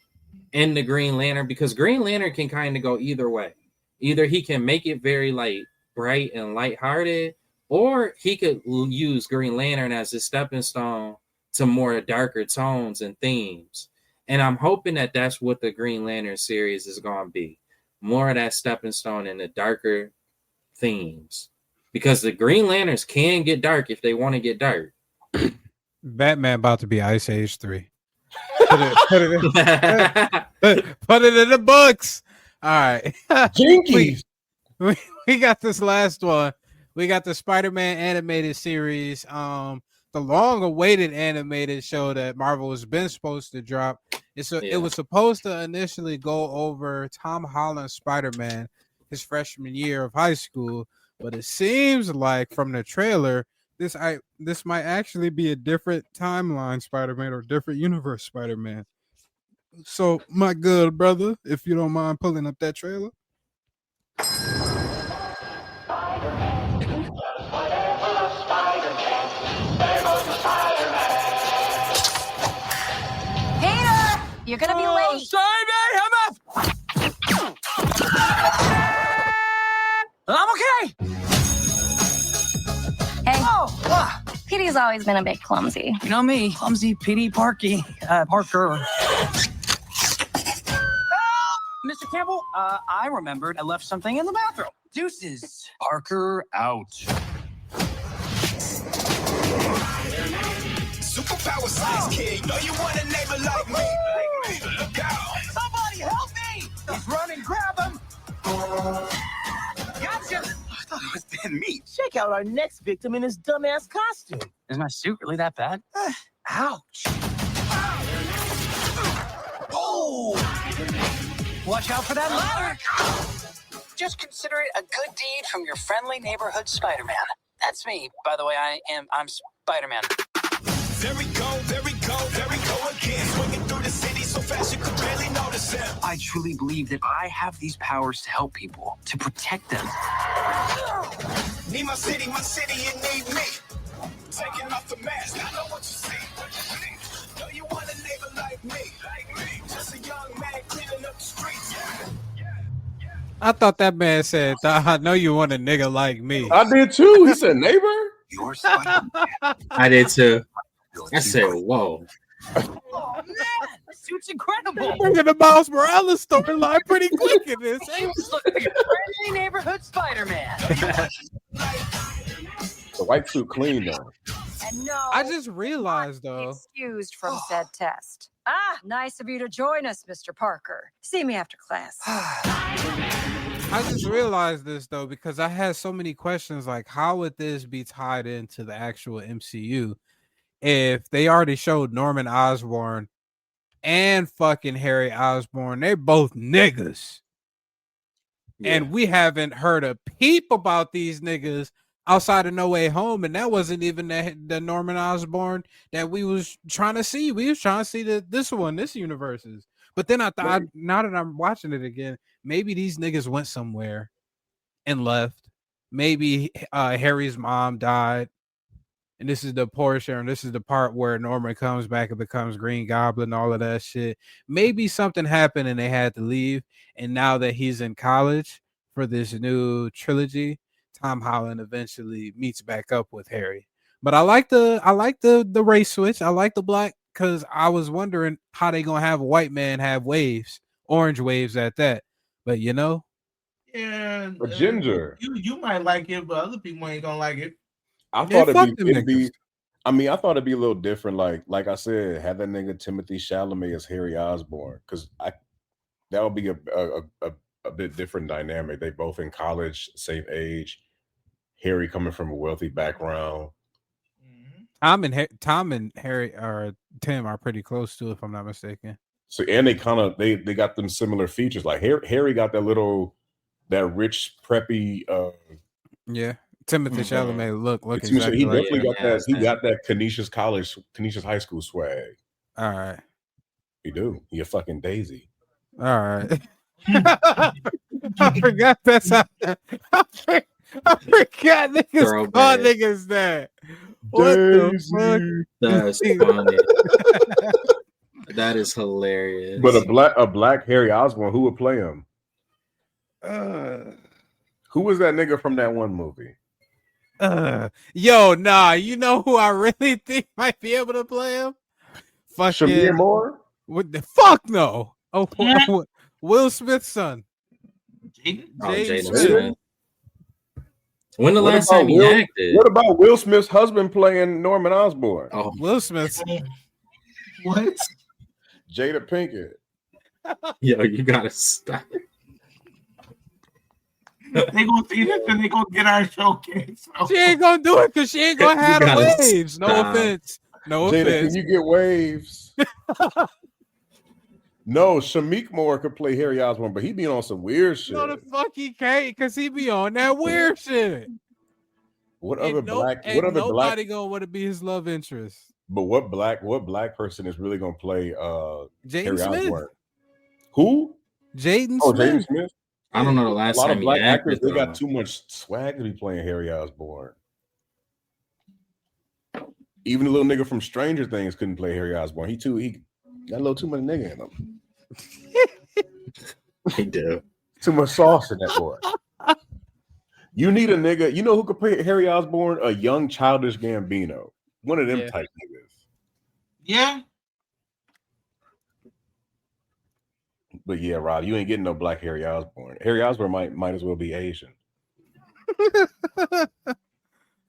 in the Green Lantern, because Green Lantern can kind of go either way. Either he can make it very like bright and lighthearted, or he could use Green Lantern as a stepping stone to more darker tones and themes. And I'm hoping that that's what the Green Lantern series is going to be. More of that stepping stone in the darker themes. Because the Green Lanterns can get dark if they want to get dark. Batman about to be Ice Age 3. Put it in the books. All right. Jinkies. We got this last one. We got the Spider-Man animated series. The long-awaited animated show that Marvel has been supposed to drop. It was supposed to initially go over Tom Holland's Spider-Man his freshman year of high school, but it seems like from the trailer, this might actually be a different timeline Spider-Man or different universe Spider-Man. So, my good brother, if you don't mind pulling up that trailer. Peter, you're gonna be late. Sorry, man, I'm okay. Hey, Petey's always been a bit clumsy. You know me, clumsy, Parker. Mr. Campbell, I remembered I left something in the bathroom. Deuces. Parker out. Superpower size kid, know you want a neighbor like me. Look out. Somebody help me! He's running, grab him! Gotcha! I thought it was dead meat. Check out our next victim in his dumbass costume. Is my suit really that bad? Ouch. Oh! Watch out for that ladder! Just consider it a good deed from your friendly neighborhood Spider-Man. That's me, by the way. I'm Spider-Man. There we go again. Swinging through the city so fast you could barely notice him. I I truly believe that I have these powers to help people, to protect them. Need my city, you need me. Taking off the mask, I know what you see. Know you want a neighbor like me. Just a young man cleaning up the streets. I thought that man said, I know you want a nigga like me. I did too. He said neighbor. Your Spider-Man. I did too. I said, whoa. Oh man, this suit's incredible. Bringing the Miles Morales storyline pretty quick in this. This looks like a friendly neighborhood Spider-Man. The white suit clean though. And no, I just realized though. excused from said test. Ah, nice of you to join us, Mr. Parker. See me after class. I just realized this though because I had so many questions like how would this be tied into the actual MCU if they already showed Norman Osborn and fucking Harry Osborn, they're both niggas. Yeah. And we haven't heard a peep about these niggas outside of No Way Home, and that wasn't even the Norman Osborn that we was trying to see. We was trying to see this universe's. But then I thought, now that I'm watching it again, maybe these niggas went somewhere and left. Maybe Harry's mom died. And this is the portion, and this is the part where Norman comes back and becomes Green Goblin, all of that shit. Maybe something happened and they had to leave. And now that he's in college for this new trilogy, Tom Holland eventually meets back up with Harry. But I like the race switch. I like the black because I was wondering how they gonna have a white man have waves, orange waves at that. But you know, yeah, a ginger. You might like it, but other people ain't gonna like it. I thought it'd be. I mean, I thought it'd be a little different. Like I said, have that nigga Timothy Chalamet as Harry Osborn, because that would be a bit different dynamic. They both in college, same age. Harry coming from a wealthy background. Tom and Harry or Tim are pretty close too, if I'm not mistaken. So and they kind of they got them similar features. Like Harry got that rich preppy. Yeah. Timothy Chalamet look exactly he definitely got that. He got that Canisius High School swag. All right, he do. He a fucking Daisy. All right. I forgot that's how. I forgot niggas call niggas that. What the fuck? That's funny. That is hilarious. But a black Harry Osborn, who would play him? Who was that nigga from that one movie? Yo, nah, you know who I really think might be able to play him? Fucking Shamir Moore? What the fuck? No. Oh, Will Smith's son. Jaden Smith. When the last time he acted? What about Will Smith's husband playing Norman Osborn? Oh, Will Smith. What? Jada Pinkett. Yo, you gotta stop. They gonna see this and they gonna get our showcase. She ain't gonna do it because she ain't gonna have the waves. No offense. No Jada, offense. can you get waves? No, Shamik Moore could play Harry Osborn, but he be on some weird shit. No, the fuck he can't because he be on that weird shit. What other black? Nobody gonna want to be his love interest. But what black person is really gonna play Jaden Smith? Osborn? Who? Jaden Smith. Jaden Smith. I don't know the last time he acted. Actors, they though. got too much swag to be playing Harry Osborn. Even the little nigga from Stranger Things couldn't play Harry Osborn. He got a little too much nigga in him. He do. Too much sauce in that boy. You need a nigga. You know who could play Harry Osborn? A young childish Gambino. One of them type niggas. Yeah. But yeah, Rob, you ain't getting no black Harry Osborn. Harry Osborn might as well be Asian.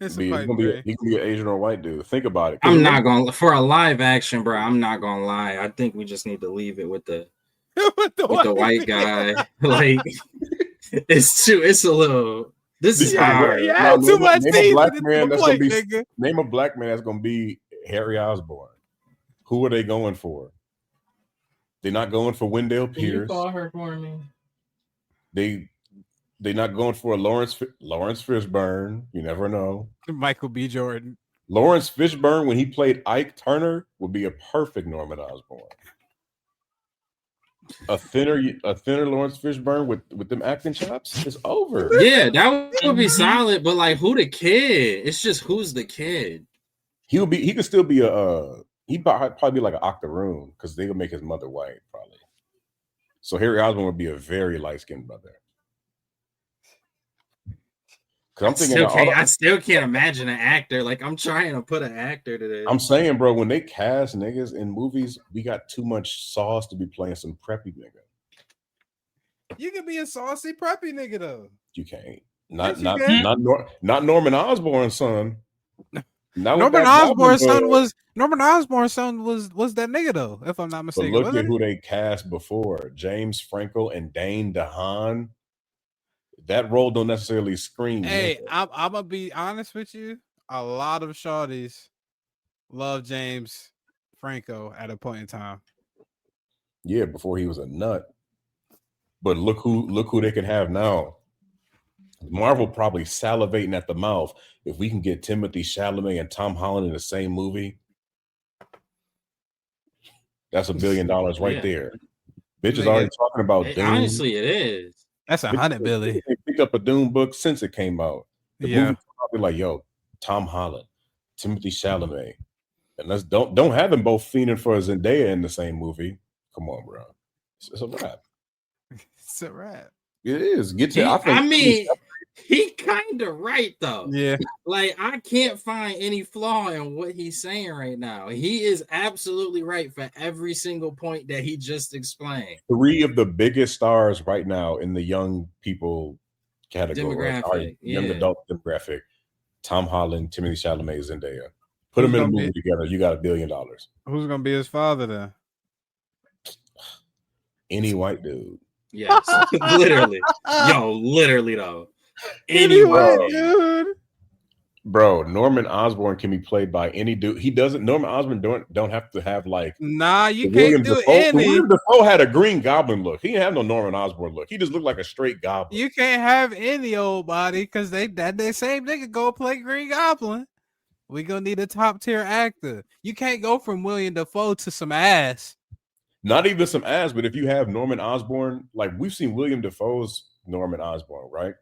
He can be an Asian or white dude. Think about it. I'm not gonna for a live action, bro. I'm not gonna lie. I think we just need to leave it with the white guy. Like it's a little. This is hard. Yeah, too much name a black man that's gonna be Harry Osborn. Who are they going for? They're not going for Wendell Pierce. Can you call her for me? They're not going for a Lawrence Fishburne. You never know. Michael B. Jordan. Lawrence Fishburne, when he played Ike Turner, would be a perfect Norman Osborn. a thinner Lawrence Fishburne with them acting chops is over. Yeah, that would be solid. But like, who the kid? It's just who's the kid. He could still be he'd probably be like an octoroon because they would make his mother white probably. So Harry Osborn would be a very light skinned brother. Because I still can't imagine an actor. Like, I'm trying to put an actor to this. I'm saying, bro, when they cast niggas in movies, we got too much sauce to be playing some preppy nigga. You can be a saucy preppy nigga though. You can't. Yes, Not Norman Osborn's son. Norman Osborn's son was that nigga though, if I'm not mistaken. But look at who they cast before: James Franco and Dane DeHaan. That role don't necessarily scream. Hey, I'm gonna be honest with you. A lot of shorties love James Franco at a point in time. Yeah, before he was a nut. But look who they can have now. Marvel probably salivating at the mouth if we can get Timothée Chalamet and Tom Holland in the same movie. That's $1 billion right there. Bitch is already talking about Doom. Honestly, it is. That's $100 billion. They picked up a Doom book since it came out. The movie probably like, yo, Tom Holland, Timothée Chalamet, and let's don't have them both fiending for a Zendaya in the same movie. Come on, bro. It's a wrap. It's a wrap. It is. He kind of right though. Yeah. Like, I can't find any flaw in what he's saying right now. He is absolutely right for every single point that he just explained. 3 of the biggest stars right now in the young people category, young adult demographic: Tom Holland, Timothée Chalamet, Zendaya. Put them in a movie together, you got $1 billion. Who's gonna be his father then? Any white dude. Yes, literally. Yo, literally though. Anyway, dude. Bro, Norman Osborn can be played by any dude. He doesn't. Norman Osborn don't have to have like. Nah, you can't do any. William Dafoe had a Green Goblin look. He didn't have no Norman Osborn look. He just looked like a straight goblin. You can't have any old body because that same nigga go play Green Goblin. We gonna need a top tier actor. You can't go from William Dafoe to some ass. Not even some ass, but if you have Norman Osborn, like we've seen William Dafoe's Norman Osborn, right?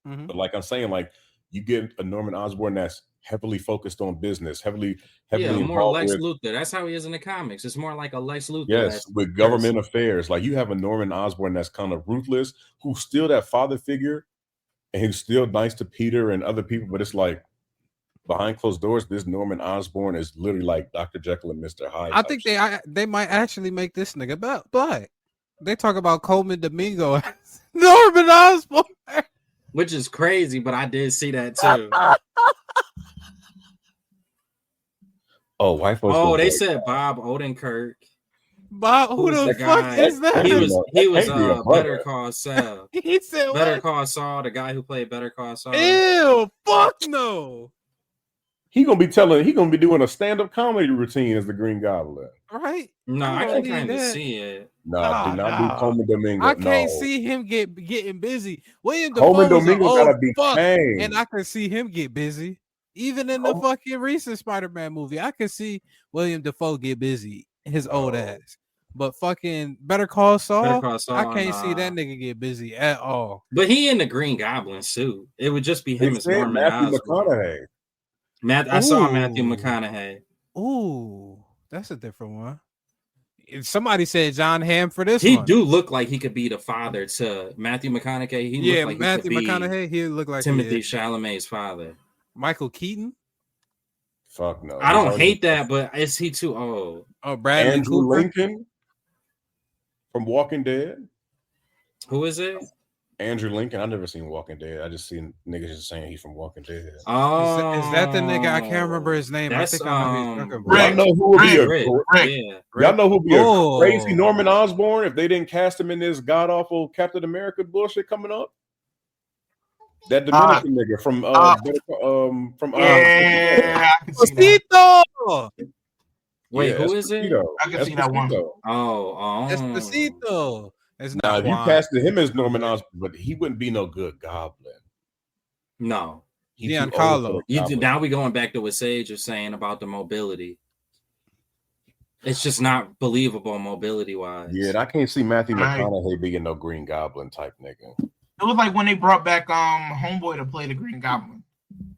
Mm-hmm. But like I'm saying, like you get a Norman Osborn that's heavily focused on business, heavily more Lex Luthor. That's how he is in the comics. It's more like a Lex Luthor. Yes, with government affairs. Like you have a Norman Osborn that's kind of ruthless, who's still that father figure, and he's still nice to Peter and other people. But it's like behind closed doors, this Norman Osborn is literally like Dr. Jekyll and Mr. Hyde. I think they might actually make this nigga black. They talk about Coleman Domingo as Norman Osborn. Which is crazy, but I did see that too. They said Bob Odenkirk. Bob, who the fuck is that? He was Better Call Saul. He said Better Call Saul, the guy who played Better Call Saul. Ew, fuck no. He gonna be doing a stand-up comedy routine as the Green Goblin. Right? No, I can kind of see it. Do not Coleman Domingo. I can't see him getting busy. William Coleman Dafoe Domingo gotta be fuck, and I can see him get busy. Even in the fucking recent Spider-Man movie, I can see William Dafoe get busy, his old ass. But fucking Better Call Saul, I can't see that nigga get busy at all. But he in the Green Goblin suit. It would just be him as Norman Matthew McConaughey. I saw Matthew McConaughey. Ooh, that's a different one. Somebody said John Hamm for this one. He do look like he could be the father to Matthew McConaughey. Matthew McConaughey. He look like Timothée Chalamet's father. Michael Keaton. Fuck no. I don't hate that, but is he too old? Oh, Bradley Andrew Cooper. Lincoln from Walking Dead. Who is it? Andrew Lincoln. I've never seen Walking Dead. I just seen niggas just saying he's from Walking Dead. Oh, is that the nigga? I can't remember his name. I think I know who you're talking about. Y'all know who would be Y'all know who would be a crazy Norman Osborn if they didn't cast him in this god awful Captain America bullshit coming up? That Dominican nigga from I can see that. Wait, who is it? I can see that one. Despacito. If you casted him as Norman Osborn, but he wouldn't be no good Goblin. No. Giancarlo. Now we going back to what Sage was saying about the mobility. It's just not believable mobility wise. Yeah, and I can't see Matthew McConaughey being no Green Goblin type nigga. It was like when they brought back Homeboy to play the Green Goblin.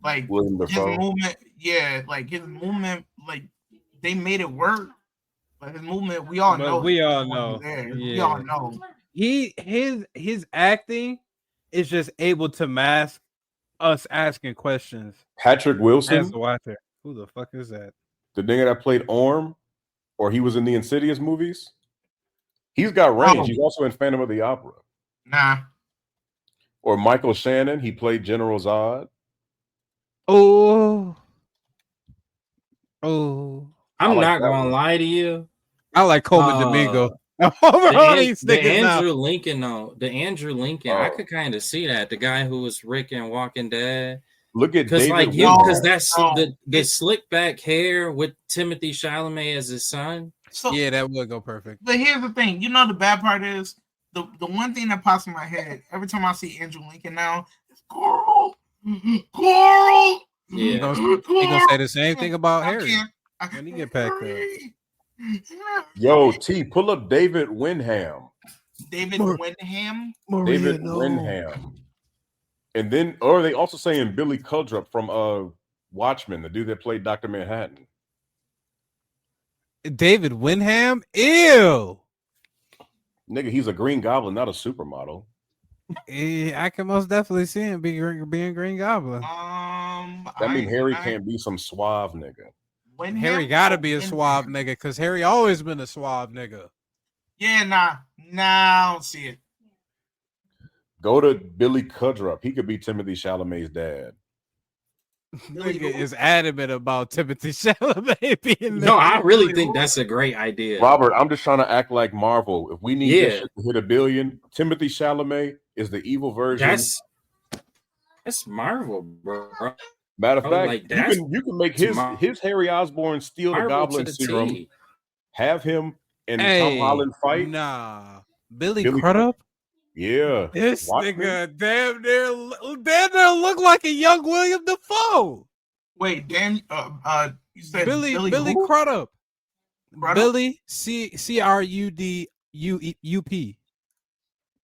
Like his movement, like his movement, like they made it work. But his movement, we all know. We all know. Yeah. We all know. His acting is just able to mask us asking questions. Patrick Wilson, as the watcher. Who the fuck is that? The nigga that played Orm, or he was in the Insidious movies. He's got range. He's also in Phantom of the Opera. Nah. Or Michael Shannon, he played General Zod. Oh. I'm not gonna lie to you. I like Coleman Domingo. The Andrew Lincoln, though. The Andrew Lincoln, I could kind of see that. The guy who was Rick in Walking Dead. Look at David. Like you, because that's the slick back hair with Timothy Chalamet as his son. So, yeah, that would go perfect. But here's the thing, the bad part is the one thing that pops in my head every time I see Andrew Lincoln now is Coral. Yeah, he gonna say the same thing about Harry when he get packed up. Yo, T, pull up David Wyndham. David Wyndham. David Wyndham. And then, or they also saying Billy Cudrup from Watchmen, the dude that played Dr. Manhattan. David Wyndham? Ew. Nigga, he's a Green Goblin, not a supermodel. I can most definitely see him being Green Goblin. That means Harry can't be some suave nigga. Harry gotta be a suave nigga, because Harry always been a suave nigga. Yeah, nah, I don't see it. Go to Billy Cudrup. He could be Timothy Chalamet's dad. Nigga is adamant about Timothy Chalamet being. No, I really think that's a great idea, Robert. I'm just trying to act like Marvel. If we need this shit to hit $1 billion, Timothy Chalamet is the evil version. That's Marvel, bro. Matter of fact, you can make his Harry Osborn steal the Goblin serum, have him and Tom Holland fight. Nah, Billy Crudup. Yeah, this nigga damn near look like a young William Dafoe. Wait, damn, you said Billy Crudup. Billy Crudup.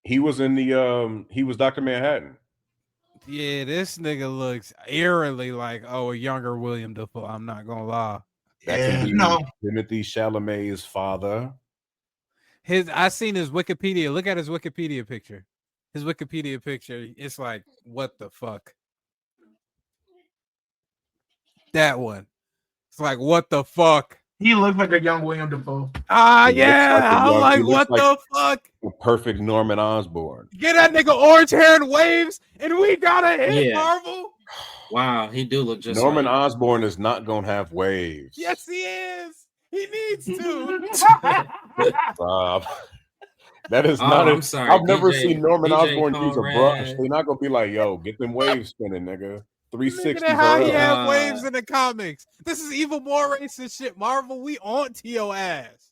He was in the he was Dr. Manhattan. Yeah, this nigga looks eerily like a younger William Dafoe. I'm not gonna lie. That could be Timothy Chalamet's father. I seen his Wikipedia. Look at his Wikipedia picture. His Wikipedia picture. It's like, what the fuck? That one. It's like, what the fuck? He looks like a young William Dafoe. Yeah. I'm like, what the fuck? A perfect Norman Osborn. Get that nigga orange hair and waves, and we gotta hit Marvel. Wow, he do look just Norman Osborn is not gonna have waves. Yes, he is. He needs to. That is not. I'm sorry. I've never seen Norman Osborn use a brush. They're not gonna be like, "Yo, get them waves spinning, nigga." 360. How he have waves in the comics? This is even more racist shit. Marvel, we on to your ass.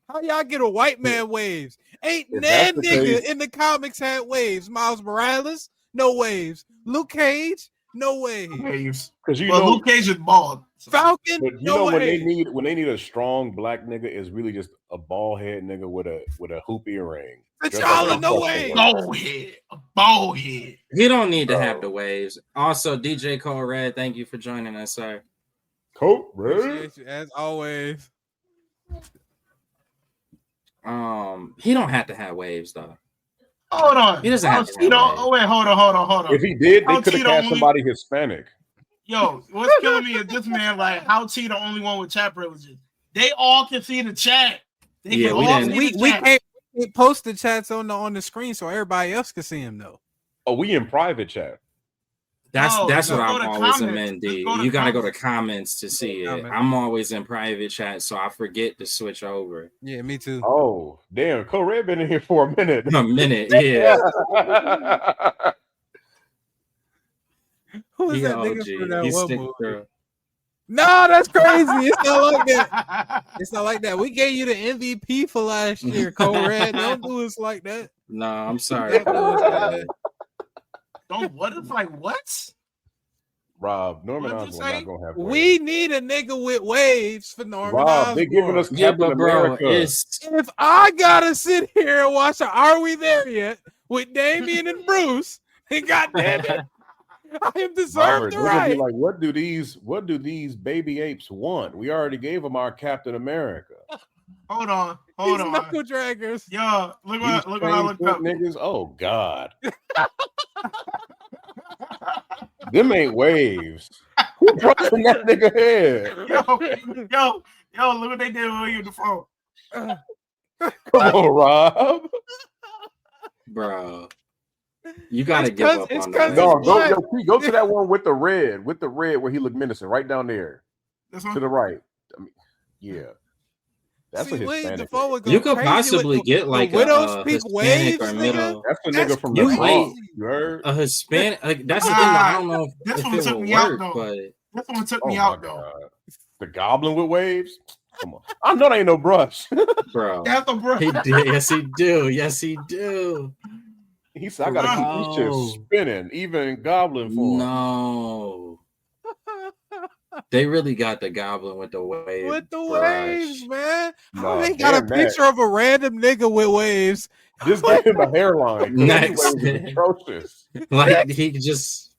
How y'all get a white man waves? Ain't that nigga in the comics had waves. Miles Morales, no waves. Luke Cage, no waves. Because Luke Cage is bald. Falcon, when they need a strong black nigga, is really just a bald head nigga with a hoop earring. T'Challa, no way. Bald head. He don't need to have the waves. Also, DJ Cole Red, thank you for joining us, sir. Cole Red, as always. He don't have to have waves though. Hold on. He doesn't have to have waves. Oh wait, hold on. If he did, they could have cast somebody Hispanic. Yo, what's killing me is this man, like, how T the only one with chat privileges? They all can see the chat. We can't post the chats on the screen so everybody else can see them though. Oh, we in private chat. That's what I'm always in, D. You gotta go to comments to see it. I'm always in private chat, so I forget to switch over. Yeah, me too. Oh, damn. Cole Red been in here for a minute. Yeah. Who is that nigga for that He's one movie? No, that's crazy. It's not like that. It's not like that. We gave you the MVP for last year, Cole Red. Don't do us like that. No, I'm sorry. Don't what? It's like what? Rob, Norman What'd you Osborn say? not gonna have We waves. need a nigga with waves for Norman Rob, they giving us Osborn. Yeah, Captain but bro, America. it's If I gotta sit here and watch Are We There Yet with Damien and Bruce, and goddamn it, I am deserved Robert, the they're gonna be right. like, what do these baby apes want? We already gave them our Captain America. Hold on. These knuckle draggers. Yo, look These what I looked chain up. foot niggas. Oh God, them ain't waves. Who brushing that nigga head? Yo, look what they did with you on the phone. Come on, Rob. bro. You gotta It's give 'cause- up it's on 'cause the it's No, black. go to that one with the red where he looked menacing, right down there. This To one? the right. I mean, yeah. That's See, a William Hispanic. Dafoe would go You could crazy possibly with get like the Widow's a Peak Hispanic waves, or nigga. middle. That's the That's nigga from You the Bronx. crazy. You heard? A Hispanic. Like, that's the thing. I don't know This if one it took will me out work, though. but This one took Oh me my out though. God. The Goblin with waves? Come on. I know that ain't no brush. bro, That's the bro. he did. Yes, he do. Yes, he do. He said, I gotta keep these shits Bro. spinning, even in goblin form. No, they really got the Goblin with the wave. With the brush. waves, man. How Nah, they got a damn that. picture of a random nigga with waves? Just give him a hairline. 'Cause Next. anyways, it's atrocious. Like he just.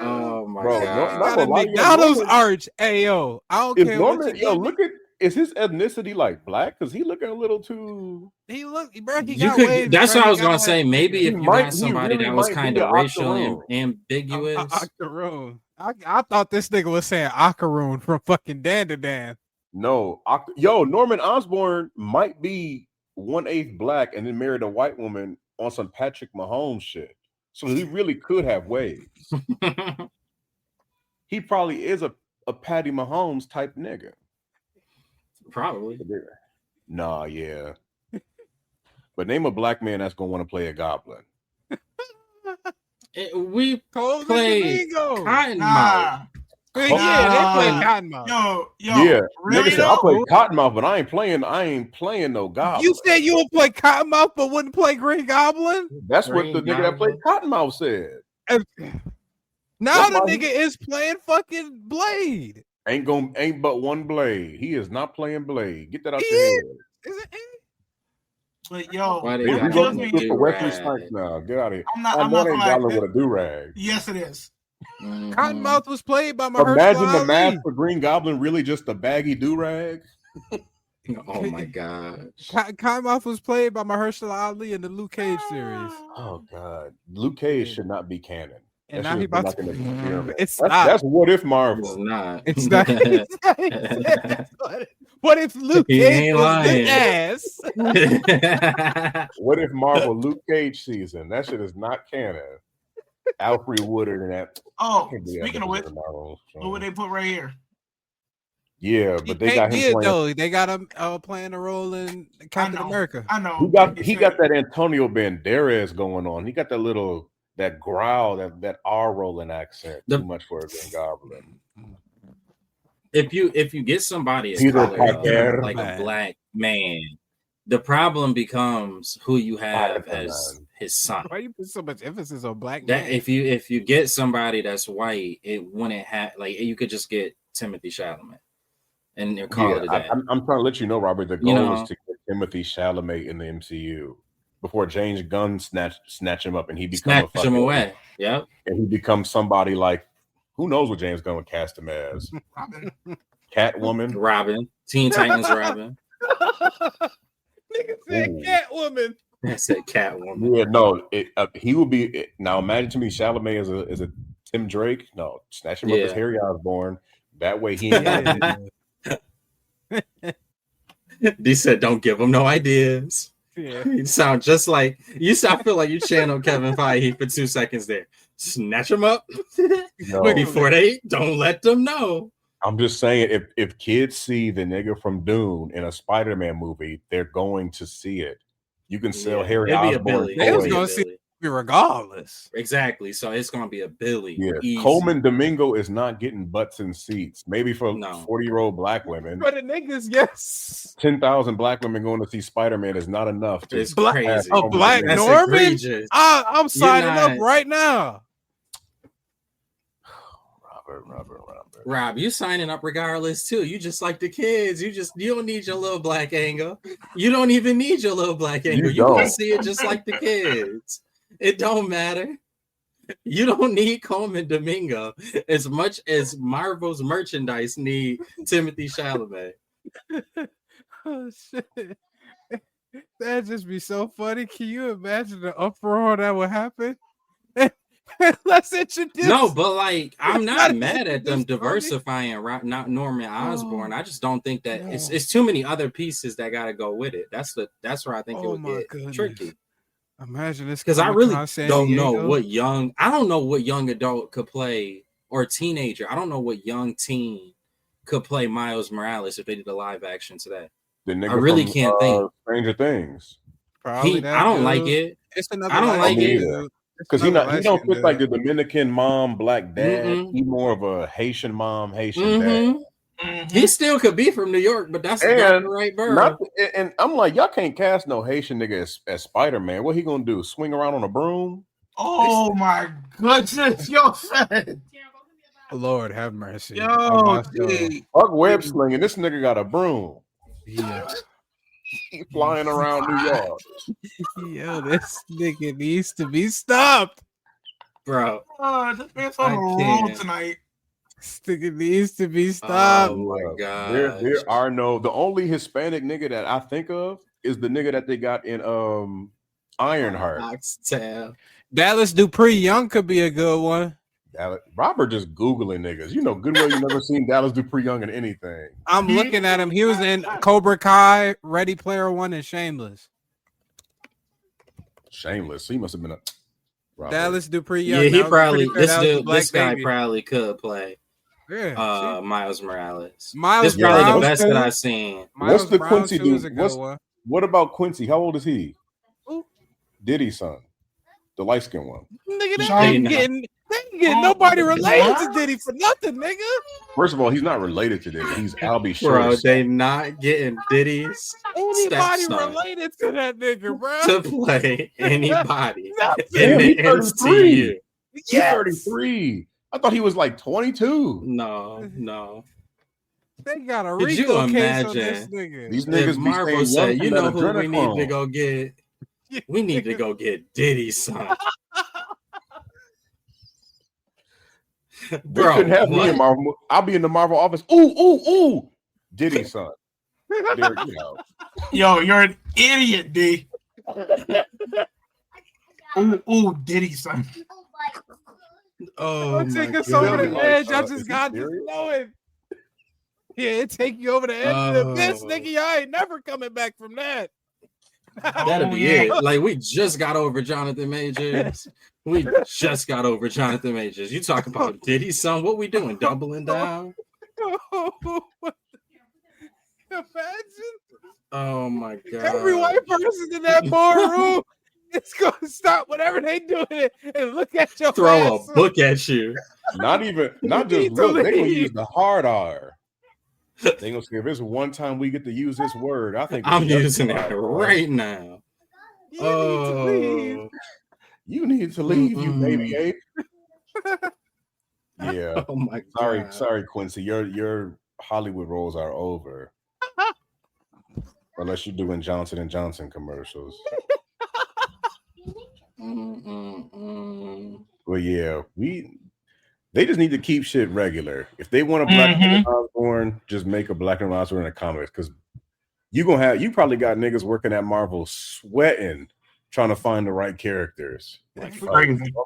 Oh my Bro, god! Got a gonna lie, yo, McDonald's Norman- arch. Ayo, I don't Is care what Norman, you yo, give me. look at, is his ethnicity like black? Because he looking a little too. He look, bro. He You got could. waves. That's bro. what I He was gonna got say. Maybe He if you might- got he somebody really that was might kind be of a racially octoroon. ambiguous. Octoroon. I thought this nigga was saying Octoroon from fucking Dan to Dan. No, yo, Norman Osborn might be 1/8 black and then married a white woman on some Patrick Mahomes shit. So he really could have waves. He probably is a Patty Mahomes type nigga. Probably. Nah, yeah. But name a black man that's gonna want to play a goblin. We Cold played Domingo. Cottonmouth. Nah. Yeah, they play Cottonmouth. Yo, Yeah, really nigga said I though? play Cottonmouth, but I ain't playing no goblin. You said you would play Cottonmouth, but wouldn't play Green Goblin. That's what Green the nigga that played Cottonmouth said. Now That's the why nigga is playing fucking Blade. Ain't but one Blade. He is not playing Blade. Get that out He your is. head. Is it? But yo, Why they They got kills rewrote me- the script for Wesley do-rag? Snipes now. Get out of here. I'm not I know gonna they lie. got with a do-rag. Yes, it is. Mhm. Cottonmouth was played by Mahershala Imagine the Ali. mask for Green Goblin really just a baggy do-rag. Oh my gosh. Cottonmouth was played by Mahershala Ali in the Luke Cage series. Oh God. Luke Cage should not be canon. And That now shit he is like about an to. experiment. It's That's, not. that's what if It's Marvel. not. It's not. What if Luke He Cage ain't was lying. the ass? What if Marvel Luke Cage season? That shit is not canon. Alfred Woodard and that. Oh, can't believe speaking that of which, nigga's in Marvel, so. look what they put right here. Yeah, He but they can't got him be it playing. though. They got him playing a role in Captain America. I know. He got that Antonio Banderas going on. He got that growl, that R rolling accent. Too much for a Green Goblin. if you get somebody of Peter color, Parker. like a black man, the problem becomes who you have Spider-Man. as his son. Why you put so much emphasis on black That man? if you get somebody that's white, it wouldn't have like you could just get Timothy Chalamet and call it a day. I'm trying to let you know, Robert. The goal You know. is to get Timothy Chalamet in the MCU before James Gunn snatch him up and he becomes Snatch him away. Yep. And he becomes somebody like who knows what James Gunn would cast him as? Catwoman, Robin, Teen Titans, Robin. Nigga said Ooh. Catwoman. I said Catwoman. Yeah, no, he will be. Now imagine to me, Chalamet is a Tim Drake. No, snatch him up as Yeah. Harry Osborn. That way he ain't. They said, "Don't give him no ideas." Yeah. You sound just like you. I feel like you channeled Kevin Feige for 2 seconds there. Snatch them up No. before they don't let them know. I'm just saying, if kids see the nigga from Dune in a Spider-Man movie, they're going to see it. You can sell Yeah, Harry it'd be a Osborn. Billy. They It'd was be a gonna see Billy. it regardless. Exactly. So it's gonna be a Billy. Yeah, Easy. Coleman Domingo is not getting butts in seats. Maybe for No. 40-year-old black women. For the niggas, yes. 10,000 black women going to see Spider-Man is not enough. To It's Black, crazy. a black That's Norman. egregious. I'm signing not- up right now. Rob, you signing up regardless too. You just like the kids. You don't need your little black angle. You don't even need your little black angle. You gonna see it just like the kids. It don't matter. You don't need Coleman Domingo as much as Marvel's merchandise need Timothy Chalamet. Oh shit. That'd just be so funny. Can you imagine the uproar that would happen? Let's introduce. No, but like I'm not mad at them diversifying not Norman Osborn. I just don't think that it's too many other pieces that gotta go with it. That's where I think it would get tricky. Imagine this because I really don't know what I don't know what young adult could play or teenager. I don't know what young teen could play Miles Morales if they did a live action today. The nigga I really can't think. Stranger Things. I don't like it. I don't like it. Because he don't fit like the Dominican mom, black dad. He more of a Haitian mom, Haitian dad. He still could be from New York, but that's the right bird. And I'm like, y'all can't cast no Haitian nigga as Spider-Man. What he gonna do? Swing around on a broom? Oh my goodness, yo, son. Lord have mercy. Yo, fuck web slinging. This nigga got a broom. Yeah. He flying around New York. Yo, this nigga needs to be stopped, bro. This man's on a roll tonight. This nigga needs to be stopped. Oh my god. There are no. The only Hispanic nigga that I think of is the nigga that they got in Ironheart. Oxtail. Dallas Dupree Young could be a good one. Robert just Googling niggas. You know good well you never seen Dallas Dupree Young in anything. I'm looking at him. He was in Cobra Kai, Ready Player One, and Shameless. Shameless. He must have been a Robert. Dallas Dupree Young. Yeah, he probably this guy probably could play. Yeah, Miles Morales. Miles this probably Brown the best too. that I've seen. What's the Brown Quincy too is dude? a good one. What about Quincy? How old is he? Ooh. Diddy's son, the light skinned one. Nigga, they ain't getting nobody related to Diddy for nothing, nigga. First of all, he's not related to Diddy. He's Albie Shore. Bro, they not getting Diddy's. Anybody related to that nigga, bro? To play anybody in the MCU. He's 33. I thought he was like 22. No. They got a Could you RICO case imagine on this nigga. These niggas Marvel said, you know who we need to adrenochrome. go get? We need to go get Diddy's son. They couldn't have me in Marvel. I'll be in the Marvel office. Ooh. Diddy's son. There, you know. Yo, you're an idiot, D. Ooh, Diddy's son. Oh, take my us over the God. edge. I just got to know it. Yeah, it take you over the edge of this, nigga. Y'all ain't never coming back from that. That'll be it. Like, we just got over Jonathan Majors. You talk about Diddy's son. What we doing? Doubling down? Imagine. Oh my god. Every white person in that ballroom is gonna stop whatever they doing and look at your Throw ass. a book at you. Not just need look. to They're gonna leave. use the hard R. They gonna say if it's one time we get to use this word, I think I'm it's using it justified, bro. right now. You need to leave. You need to leave, you baby ape. Yeah. Oh my god. Sorry, Quincy. Your Hollywood roles are over. Unless you're doing Johnson & Johnson commercials. Well, yeah, they just need to keep shit regular. If they want a Black Osborn, just make a Black Osborn in the comics, because you probably got niggas working at Marvel sweating trying to find the right characters. Like,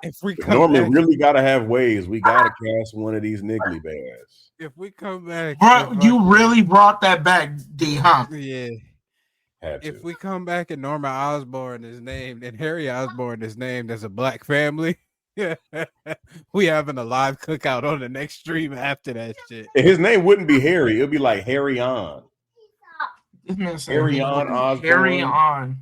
If we come Norman back, really gotta have ways. We gotta cast one of these niggly bears. if we come back, Bro, you really brought that back, D, huh? yeah. Had to. If we come back and Norman Osborn is named and Harry Osborn is named as a black family, we having a live cookout on the next stream after that shit. His name wouldn't be Harry. It'll be like Harry On. This man said Harry on Osborn. Harry on.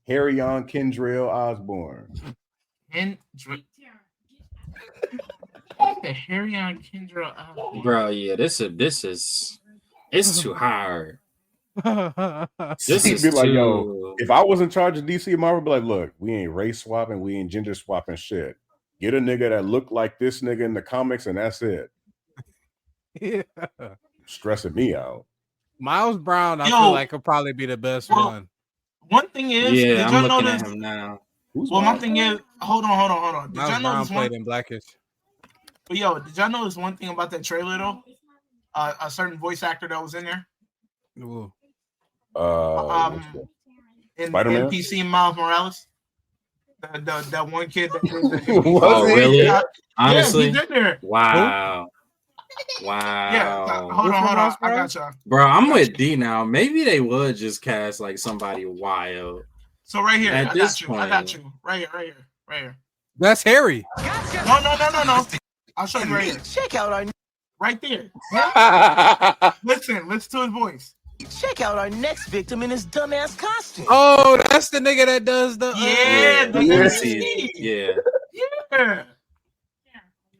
Harry On Kendrell Osborn. The Harry on Kendra. Bro, yeah, this is it's too hard. This He'd is be like, too... yo, if I was in charge of DC and Marvel, I'd be like, look, we ain't race swapping, we ain't gender swapping shit. Get a nigga that looked like this nigga in the comics, and that's it. Yeah. Stressing me out. Miles Brown, I feel like, could probably be the best one. One thing is, Yeah, did I'm y'all looking notice? at him now. Well, my thing is, hold on. Did Miles y'all Brown notice played one? in Blackish. But yo, did y'all notice one thing about that trailer though? A certain voice actor that was in there. Ooh. In Spider-Man? NPC Miles Morales. That one kid that did the Oh, really? Honestly? Yeah, he's in there. Wow. Wow. Yeah, hold on. I got y'all. Bro, I'm with D now. Maybe they would just cast like somebody wild. So right here, At I this got point. you. Right here. That's Harry. No. I'll show you right here. Check out our Right there. Listen to his voice. check out our next victim in his dumbass costume. Oh, that's the nigga that does the Yeah.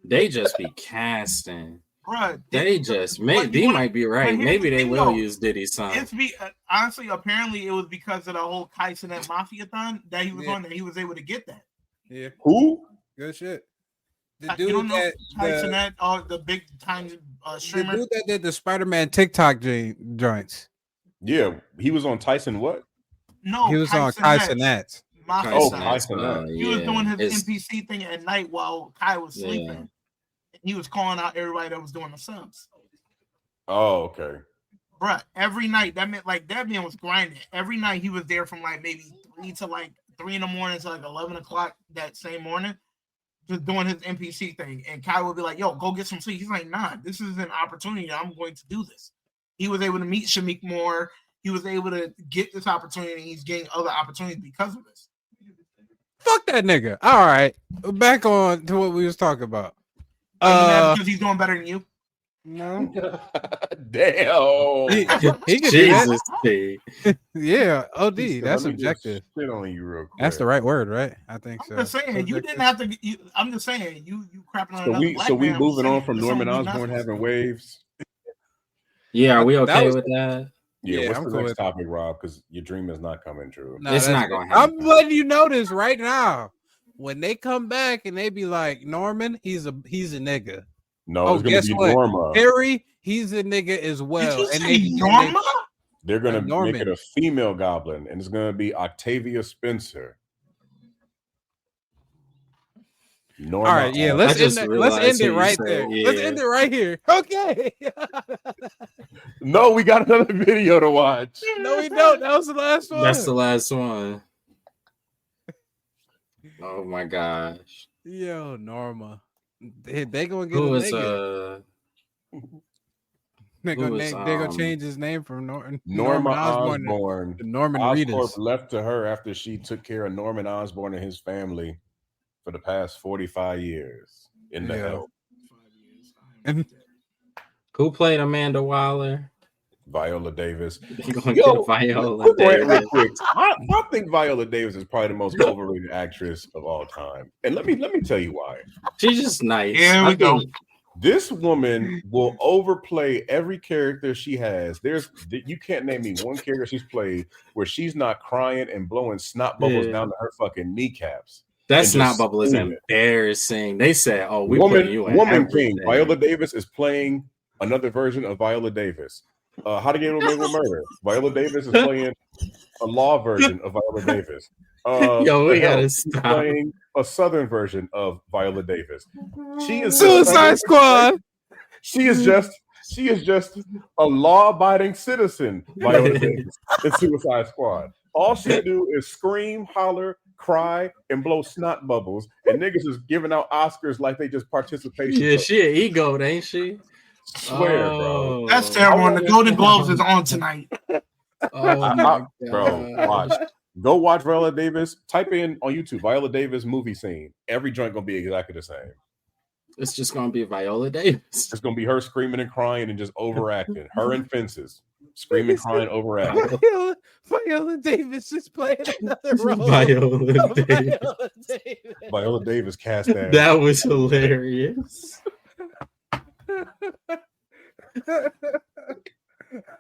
They just be casting. Bruh, They just D might be right. Maybe they will use Diddy's song. It's honestly, apparently, it was because of the whole Kaisenet Mafia-thon that he was on that he was able to get that. Yeah. Who? Good shit. The You dude don't know that Kaisenet, the big time the streamer. dude that did the Spider-Man TikTok joints. Yeah, he was on Tyson. What? No, He was on Kaisenet. Kaisenet. He was doing his NPC thing at night while Kai was sleeping. Yeah. And he was calling out everybody that was doing the subs. Oh, okay. Bruh, every night that man was grinding. Every night he was there from like maybe 3 in the morning to like 11 o'clock that same morning, just doing his NPC thing. And Kai would be like, "Yo, go get some sleep." He's like, "Nah, this is an opportunity. I'm going to do this." He was able to meet Shamik more. He was able to get this opportunity. He's getting other opportunities because of this. Fuck that nigga. All right, back on to what we was talking about. Because he's doing better than you. No. Damn. He can Jesus, do that. Yeah, OD. He said, That's "Let me just objective. Shit on you real quick." That's the right word, right? I think so. I'm just saying you didn't have to. I'm just saying you crapping on. So we moving on from Norman Osborn having waves. Yeah, are we That okay was- with that? Yeah, what's I'm the cool next with topic, Rob? Because your dream is not coming true. No, It's that's not it. gonna I'm happen. letting you know this right now. When they come back and they be like, Norman, he's a nigga. No, it's gonna guess be what? Norma. Harry, he's a nigga as well. Did you And say Norma? They're gonna Norman. make it a female goblin, and it's gonna be Octavia Spencer. Norma. All right, yeah, let's end it right said, there. yeah. Let's end it right here. Okay. No, we got another video to watch. No, we don't. That was the last one. That's the last one. Oh my gosh. Yo, Norma. They gonna get Who a is nigga. They're who gonna is, they're gonna change his name from Norma Osborn. to Norman Oscorp Reedus. left to her after she took care of Norman Osborn and his family for the past 45 years in the hell. And Who played Amanda Waller? Viola Davis. They're gonna get Viola Real Davis. quick. I think Viola Davis is probably the most overrated actress of all time. And let me tell you why. She's just nice. Here we go. This woman will overplay every character she has. You can't name me one character she's played where she's not crying and blowing snot bubbles down to her fucking kneecaps. That snot bubble is embarrassing. They said, "Oh, we put you in Woman everything." King. Viola Davis is playing another version of Viola Davis. How to Get Away with Murder. Viola Davis is playing a law version of Viola Davis. Yo, we gotta she's stop. playing a southern version of Viola Davis. She is Suicide Squad. She is just a law-abiding citizen, Viola Davis, in Suicide Squad. All she do is scream, holler, cry, and blow snot bubbles, and niggas is giving out Oscars like they just participation. Yeah, she an ego, ain't she? Swear, bro. That's terrible. And the Golden Globes is on tonight. Oh my Bro, watch. Go watch Viola Davis. Type in on YouTube Viola Davis movie scene. Every joint gonna be exactly the same. It's just gonna be Viola Davis. It's gonna be her screaming and crying and just overacting. Her and Fences screaming, crying, overacting. Viola Davis is playing another role. Viola Davis. Viola Davis cast that. That was hilarious.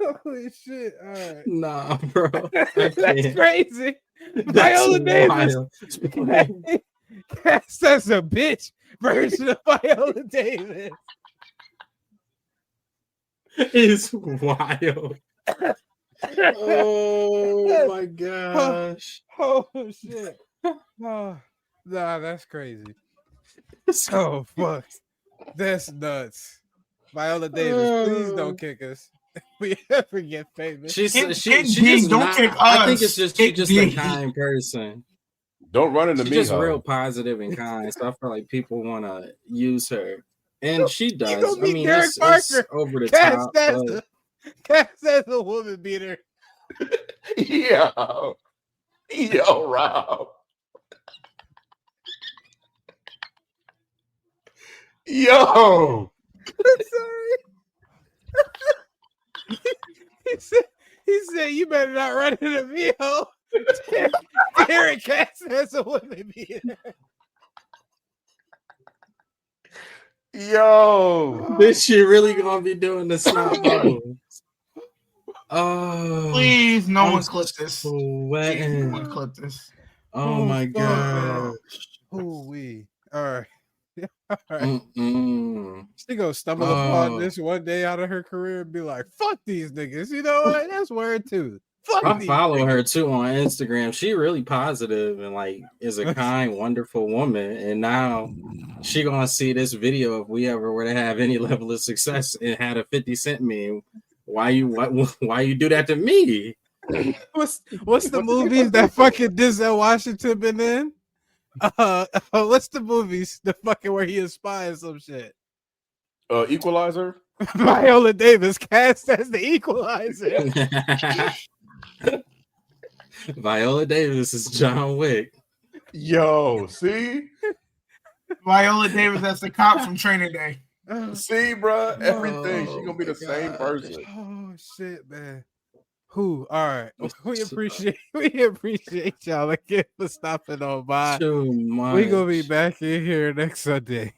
Holy shit! All right. Nah, bro. That's crazy. That's Viola Davis. wild. Cast as a bitch version of Viola Davis. It's wild. Oh my gosh. Oh shit. Oh, nah, that's crazy. Oh fuck. That's nuts. Viola Davis, please don't kick us. If we ever get famous. She's Kick just Ding, don't not, kick I think us. it's just Kick she's just a Ding. kind person. Don't run into She's me, just ho. real positive and kind. So I feel like people want to use her. And she You does. gonna I be mean, Derek it's Parker. over the Cast top. as But Cast as a woman beater. Yo, Rob. Yo, Sorry. he said you better not run into me, ho. Derek Cast as a woman beater. yo. this shit really gonna be doing the snot bubble. Oh, Please, no I'm one clip this. Please, no sweating. one clip this. Oh my fuck, god. Ooh wee. All right. All right. Mm-mm. She gonna stumble upon Oh. this one day out of her career and be like, "Fuck these niggas," you know? Like, that's weird too. Fuck I these follow niggas. her too on Instagram. She really positive and like is a kind, wonderful woman. And now she gonna see this video if we ever were to have any level of success and had a 50 Cent meme. Why you do that to me? What's the movies that fucking Denzel Washington been in? What's the movies? The fucking where he inspires some shit. Equalizer. Viola Davis cast as the Equalizer. Viola Davis is John Wick. Yo, see, Viola Davis, that's the cop from Training Day. see, bruh, everything. She Oh gonna be the my same God. person. Oh shit, man. Who? All right. We appreciate y'all again for stopping on by. Too much. We gonna be back in here next Sunday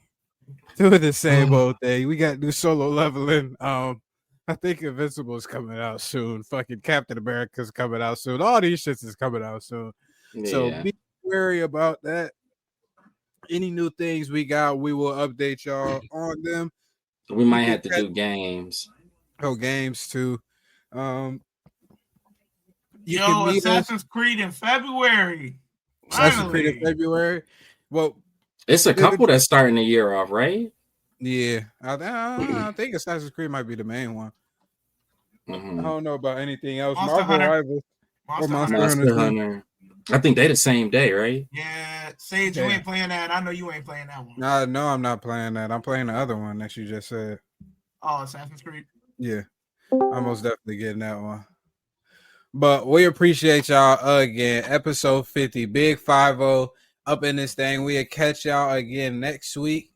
doing the same old thing. We got new solo leveling. I think Invincible's coming out soon. Fucking Captain America's coming out soon. All these shits is coming out soon. So Yeah. be wary about that. Any new things we got, we will update y'all on them. We might have to do games. Oh, games too. You Yo, can meet Assassin's Creed in February. Assassin's Creed in Finally. February. Well, It's a couple that's starting the year off, right? yeah, I think Assassin's Creed might be the main one. I don't know about anything else. Monster Marvel Hunter. Rivals or Monster Monster Hunter. Hunter. I think they the same day, right? Yeah, Sage, you Yeah. ain't playing that. I know you ain't playing that one. No, I'm not playing that. I'm playing the other one that you just said. Oh, Assassin's Creed. Yeah, I'm most definitely getting that one. But we appreciate y'all again. Episode 50, Big 50 up in this thing. We'll catch y'all again next week.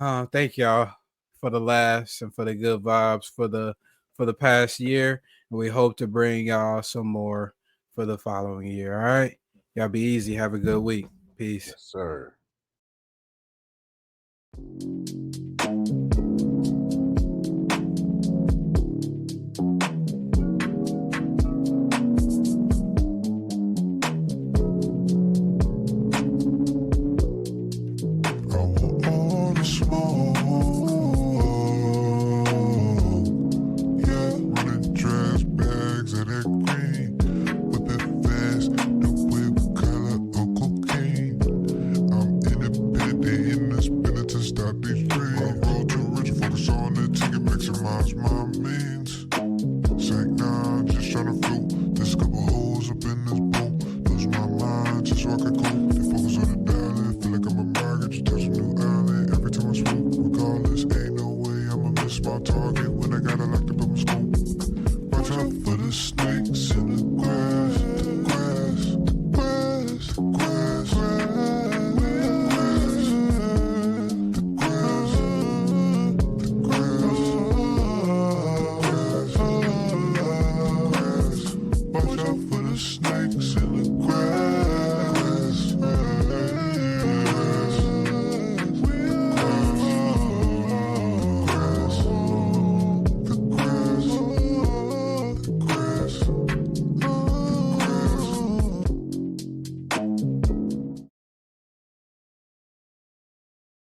Thank y'all for the laughs and for the good vibes for the past year. And we hope to bring y'all some more for the following year. All right. Y'all be easy. Have a good week. Peace. Yes, sir. All the smoke, yeah, running trash bags of that green, whip it fast, the whip color of cocaine. I'm independent, they in the spinner to stop these dreams. I roll too rich, focus on the ticket, maximize my means. Saying nah, just tryna float. There's a couple holes up in this boat. Lose my mind, just so I can cope.